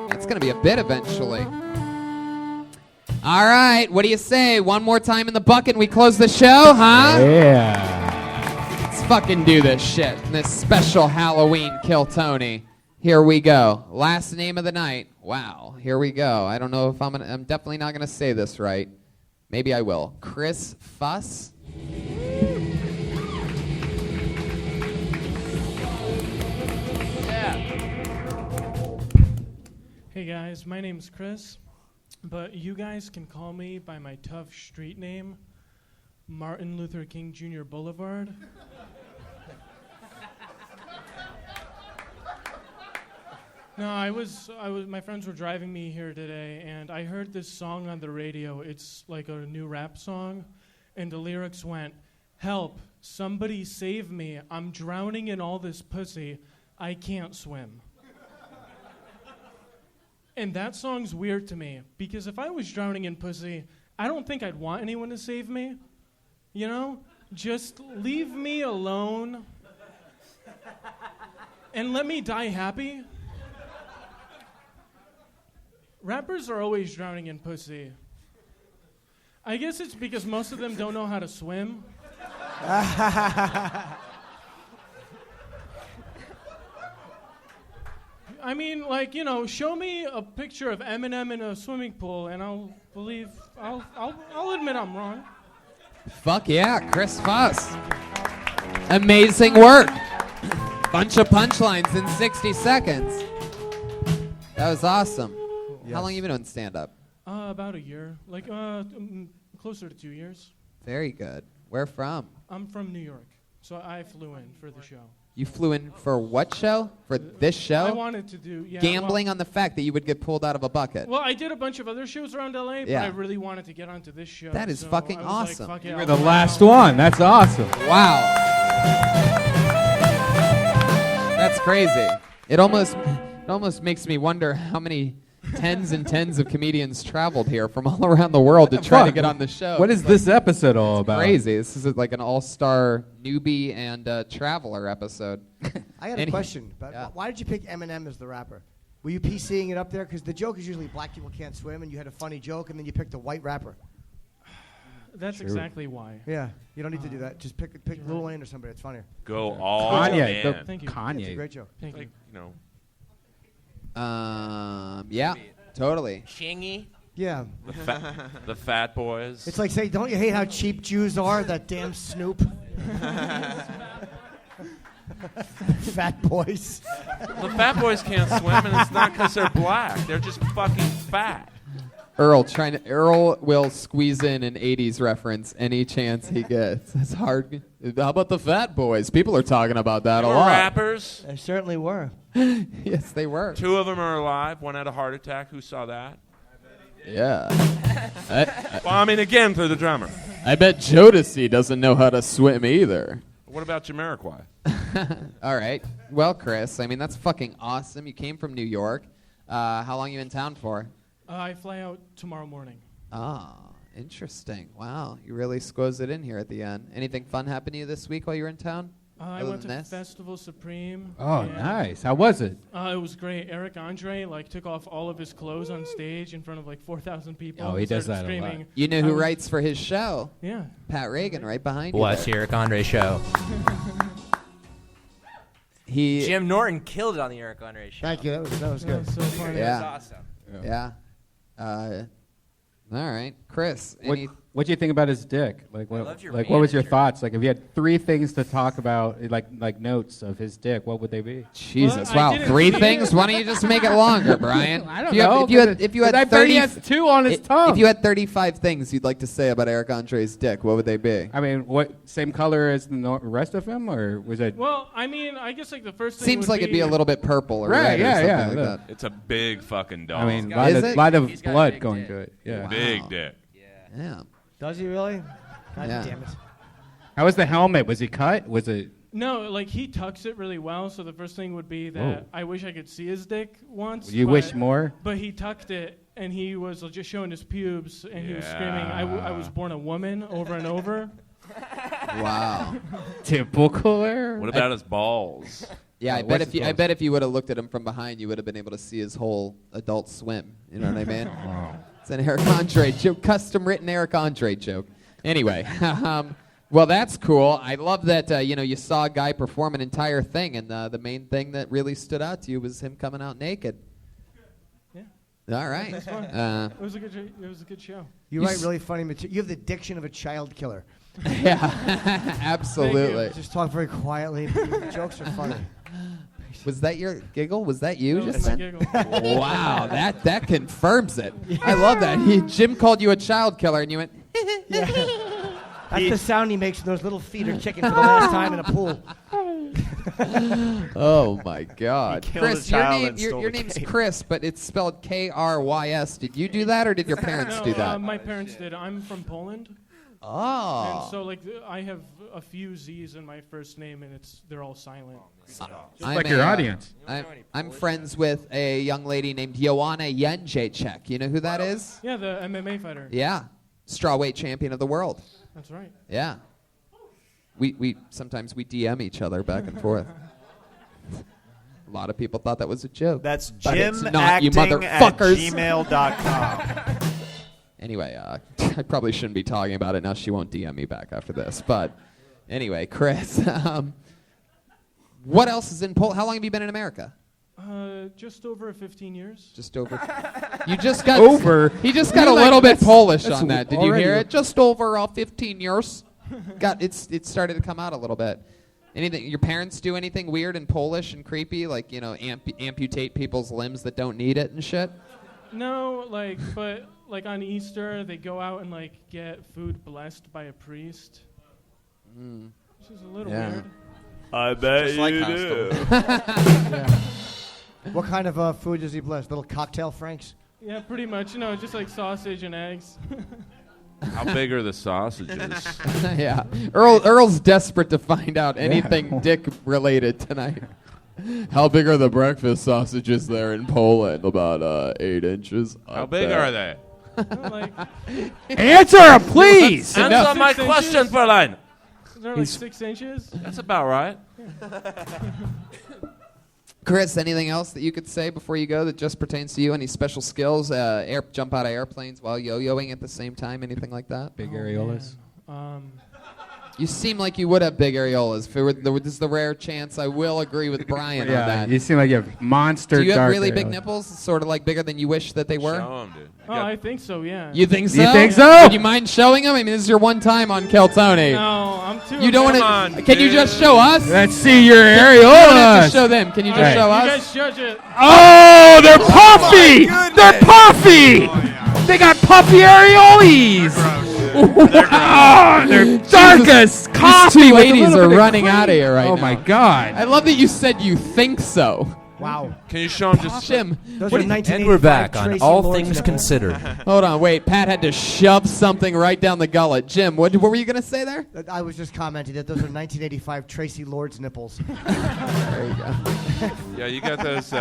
That's going to be a bit eventually. All right, what do you say? One more time in the bucket and we close the show, huh? Yeah. Let's fucking do this shit. This special Halloween Kill Tony. Here we go. Last name of the night. Wow. Here we go. I don't know if I'm definitely not gonna say this right. Maybe I will. Chris Fuss. Hey guys, my name's Chris, but you guys can call me by my tough street name, Martin Luther King Jr. Boulevard. No, my friends were driving me here today, and I heard this song on the radio. It's like a new rap song, and the lyrics went, "Help, somebody save me. I'm drowning in all this pussy. I can't swim." And that song's weird to me, because if I was drowning in pussy, I don't think I'd want anyone to save me. You know? Just leave me alone and let me die happy. Rappers are always drowning in pussy. I guess it's because most of them don't know how to swim. I mean, like, you know, show me a picture of Eminem in a swimming pool, and I'll admit I'm wrong. Fuck yeah, Chris Fuss. Amazing work. Bunch of punchlines in 60 seconds. That was awesome. Yes. How long you been doing stand-up? About a year, like closer to 2 years. Very good. Where from? I'm from New York, so I flew in for the show. You flew in for what show? For this show? I wanted to do, yeah. Gambling on the fact that you would get pulled out of a bucket. Well, I did a bunch of other shows around LA, but Yeah. I really wanted to get onto this show. That is so fucking I was like, awesome. fuck it, You I'll were the do it. last one. That's awesome. Wow. That's crazy. It almost makes me wonder how many tens and tens of comedians traveled here from all around the world to try to Fuck. get on the show. What is this episode all about? Crazy. This is like an all-star newbie and traveler episode. I got a question. But why did you pick Eminem as the rapper? Were you PCing it up there? Because the joke is usually black people can't swim, and you had a funny joke, and then you picked a white rapper. That's True. exactly why. Yeah, you don't need to do that. Just pick Lil Wayne or somebody. It's funnier. Go all Kanye. in. Thank you. Kanye. It's a great joke. Thank Like, you. you know. Yeah, totally. Shingy. Yeah. The fat boys. It's like, say, don't you hate how cheap Jews are? That damn Snoop. Fat boys. The fat boys can't swim, and it's not because they're black. They're just fucking fat. Earl will squeeze in an 80s reference any chance he gets. It's hard. How about the fat boys? People are talking about that They a were lot. rappers. They certainly were. Yes, they were. 2 of them are alive. 1 had a heart attack. Who saw that? Yeah. Bombing again for the drummer. I bet Jodeci doesn't know how to swim either. What about Jamiroquai? All right. Well, Chris, I mean, that's fucking awesome. You came from New York. How long you in town for? I fly out tomorrow morning. Ah, interesting. Wow, you really squoze it in here at the end. Anything fun happen to you this week while you were in town? I other went to than this? Festival Supreme. Oh, and, nice. How was it? It was great. Eric Andre took off all of his clothes on stage in front of 4,000 people. Oh, he and does started that a lot. screaming. You know I who was- writes for his show? Yeah. Pat Reagan, right behind you. What's the Eric Andre show? He. Jim Norton killed it on the Eric Andre show. Thank you. That was good. so funny. It was Yeah. awesome. Yeah. All right, Chris. What do you think about his dick? Like, what? loved your Like, what was your manager. thoughts? Like, if you had 3 things to talk about, like notes of his dick, what would they be? Jesus, Well, I wow, didn't 3 see things? it. Why don't you just make it longer, Brian? I don't If you had- know. If you had I bet he 30 has 2 on his tongue. If you had 35 things you'd like to say about Eric Andre's dick, what would they be? I mean, what same color as the rest of him, or was it? Well, I mean, I guess the first thing Seems would like it'd be a little bit purple or Right, red yeah, or something yeah, like look. that. It's a big fucking dog. I mean, Is it? lot of He's got a blood big going dick. to it. Yeah. Wow. Big dick. Yeah. Does he really? God Yeah. damn it. How was the helmet? Was he cut? Was it? No, he tucks it really well. So the first thing would be that Whoa. I wish I could see his dick once. You but- wish more? But he tucked it, and he was just showing his pubes, and he was screaming, I was born a woman," over and over. Wow. Typical there. What about his balls? Yeah, I Oh, bet what's if you his I bet if you would have looked at him from behind, you would have been able to see his whole Adult Swim. You know what I mean? It's an Eric Andre joke, custom written Eric Andre joke. Anyway, well, that's cool. I love that you saw a guy perform an entire thing, and the main thing that really stood out to you was him coming out naked. Yeah. All right. It was fun. It was a good show. You write really funny material. You have the diction of a child killer. Yeah, absolutely. Just talk very quietly. But your jokes are funny. Was that your giggle? Was that you? That was just my then? giggle. Wow, that confirms it. I love that. Jim called you a child killer, and you went. That's the sound he makes when those little feet are kicking for the last time in a pool. Oh my God, He killed Chris, a child and your stole the name's cake. Chris, but it's spelled Krys. Did you do that, or did your parents No, do that? my parents did. I'm from Poland. Oh. And so like I have a few Z's in my first name, and they're all silent. I'm friends with a young lady named Joanna Jędrzejczyk. You know who that is? Yeah, the MMA fighter. Yeah, strawweight champion of the world. That's right. Yeah. We sometimes we DM each other back and forth. A lot of people thought that was a joke. That's but it's Jim not, you acting motherfuckers. at gmail.com. Anyway, I probably shouldn't be talking about it now. She won't DM me back after this. But anyway, Chris, what else is in Poland? How long have you been in America? Just over 15 years. Just over. You just got Over. He just got You're a like, little bit that's- Polish that's on that. Did you already hear a- it? Just over 15 years. It started to come out a little bit. Anything? Your parents do anything weird and Polish and creepy, like amputate people's limbs that don't need it and shit? No, but on Easter they go out and get food blessed by a priest. Which is a little weird. I bet Just you like do. Yeah. What kind of food does he bless? Little cocktail Franks? Yeah, pretty much. Just like sausage and eggs. How big are the sausages? Yeah. Earl's desperate to find out anything dick related tonight. How big are the breakfast sausages there in Poland? About 8 inches. How big are they? Answer him, please. Answer my question, Fräulein. They're like 6 inches. That's about right. Chris, anything else that you could say before you go that just pertains to you? Any special skills? Jump out of airplanes while yo-yoing at the same time? Anything like that? Big areolas. You seem like you would have big areolas. If it were this is the rare chance, I will agree with Brian on Yeah, that. you seem like you have monster. Do you have dark really big areolas. nipples? Sort of like bigger than you wish that they were? Show 'em, dude. Oh, I think so, yeah. You think so? You think so? Would you mind showing them? I mean, this is your one time on Keltoni. No, I'm too. You don't want Come to? on, Can you just dude. show us? Let's see your You don't have areolas. to show them. Can you just Right. show You us? guys judge it. Oh, they're puffy. They're puffy. They got puffy areoles. Wow, they're dark as coffee. These two with a ladies little are bit of running cream. out of here right now. Oh my God. I love that you said you think so. Wow. Can you show them just Jim. Those what are do you- 1985 And we're back on Tracy All Lords Things nipples. Considered. Hold on, wait. Pat had to shove something right down the gullet. Jim, what were you going to say there? I was just commenting that those are 1985 Tracy Lords nipples. There you go. Yeah, you got those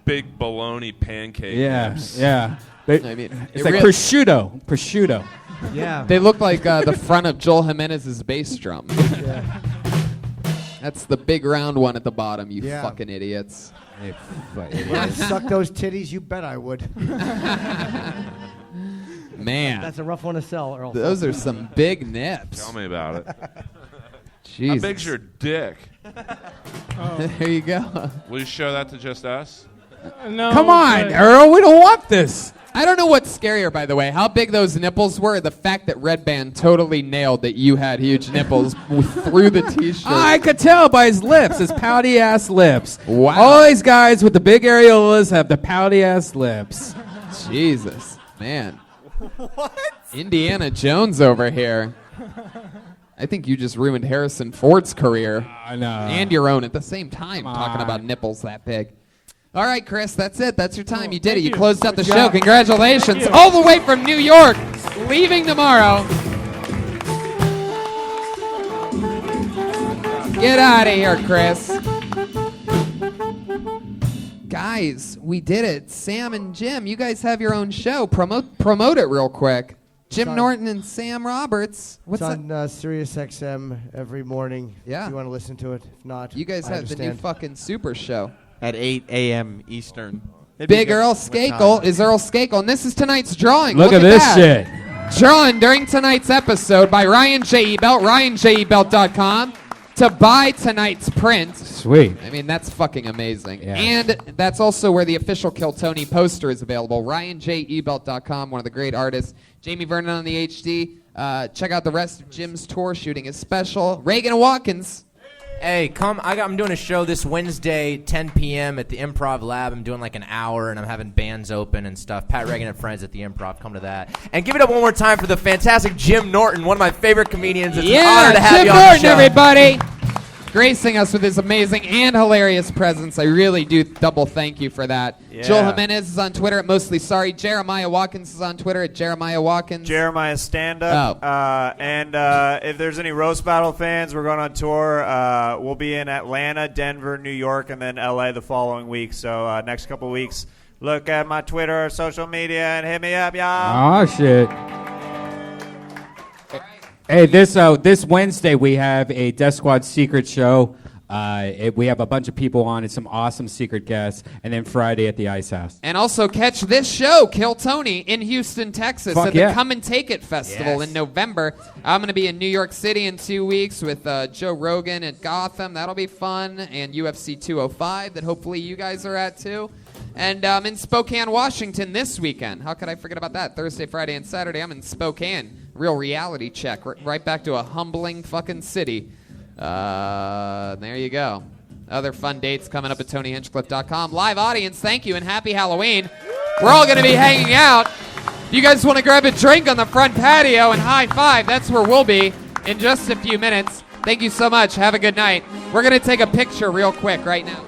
big bologna pancake Yeah, lips. yeah. I mean, It's it like really- prosciutto. Yeah. They look like the front of Joel Jimenez's bass drum. Yeah. That's the big round one at the bottom, you Yeah. fucking idiots. When I suck those titties, you bet I would. Man, That's a rough one to sell, Earl. those are some big nips. Tell me about it. Jesus. How big's your dick? There you go. Will you show that to just us? No. Come on, but- Earl. We don't want this. I don't know what's scarier, by the way, how big those nipples were, the fact that Red Band totally nailed that you had huge nipples through the T-shirt. I could tell by his lips, his pouty ass lips. Wow. All these guys with the big areolas have the pouty ass lips. Jesus, man. What? Indiana Jones over here. I think you just ruined Harrison Ford's career. I know. And your own at the same time, Come talking on. about nipples that big. All right, Chris, that's it. That's your time. Oh, You did it. thank You you. closed out the Good show. job. Congratulations. Thank you. All the way from New York, leaving tomorrow. Get out of here, Chris. Guys, we did it. Sam and Jim, you guys have your own show. Promote it real quick. Jim on- Norton and Sam Roberts. What's It's that? on Sirius XM every morning. Yeah. If you want to listen to it. If not, You guys I have the new understand. fucking super show. At 8 a.m. Eastern. It'd be Big good. Earl What Skakel time? is Earl Skakel, and this is tonight's drawing. Look at this that. Drawn during tonight's episode by Ryan J. Ebelt, RyanJEbelt.com. to buy tonight's print. Sweet. I mean, that's fucking amazing. Yeah. And that's also where the official Kill Tony poster is available. RyanJEbelt.com, one of the great artists. Jamie Vernon on the HD. Check out the rest of Jim's tour shooting is special. Reagan Watkins. Hey, I'm doing a show this Wednesday, 10 p.m. at the Improv Lab. I'm doing like an hour, and I'm having bands open and stuff. Pat Reagan and Friends at the Improv. Come to that. And give it up one more time for the fantastic Jim Norton, one of my favorite comedians. It's an honor to have Jim you on the Norton, show. everybody. Gracing us with his amazing and hilarious presence. I really do double thank you for that. Yeah. Joel Jimenez is on Twitter at Mostly Sorry. Jeremiah Watkins is on Twitter at Jeremiah Watkins. Jeremiah stand-up. And if there's any Roast Battle fans, we're going on tour. We'll be in Atlanta, Denver, New York, and then L.A. the following week. So next couple of weeks, look at my Twitter, social media, and hit me up, y'all. Oh, shit. Hey, this Wednesday we have a Death Squad secret show. We have a bunch of people on and some awesome secret guests. And then Friday at the Ice House. And also catch this show, Kill Tony, in Houston, Texas, Fuck at the yeah. Come and Take It Festival Yes. in November. I'm going to be in New York City in 2 weeks with Joe Rogan at Gotham. That'll be fun. And UFC 205 that hopefully you guys are at too. And I'm in Spokane, Washington this weekend. How could I forget about that? Thursday, Friday, and Saturday, I'm in Spokane. Real reality check. Right back to a humbling fucking city. There you go. Other fun dates coming up at TonyHinchcliffe.com. Live audience, thank you, and happy Halloween. We're all going to be hanging out. If you guys want to grab a drink on the front patio and high five, that's where we'll be in just a few minutes. Thank you so much. Have a good night. We're going to take a picture real quick right now.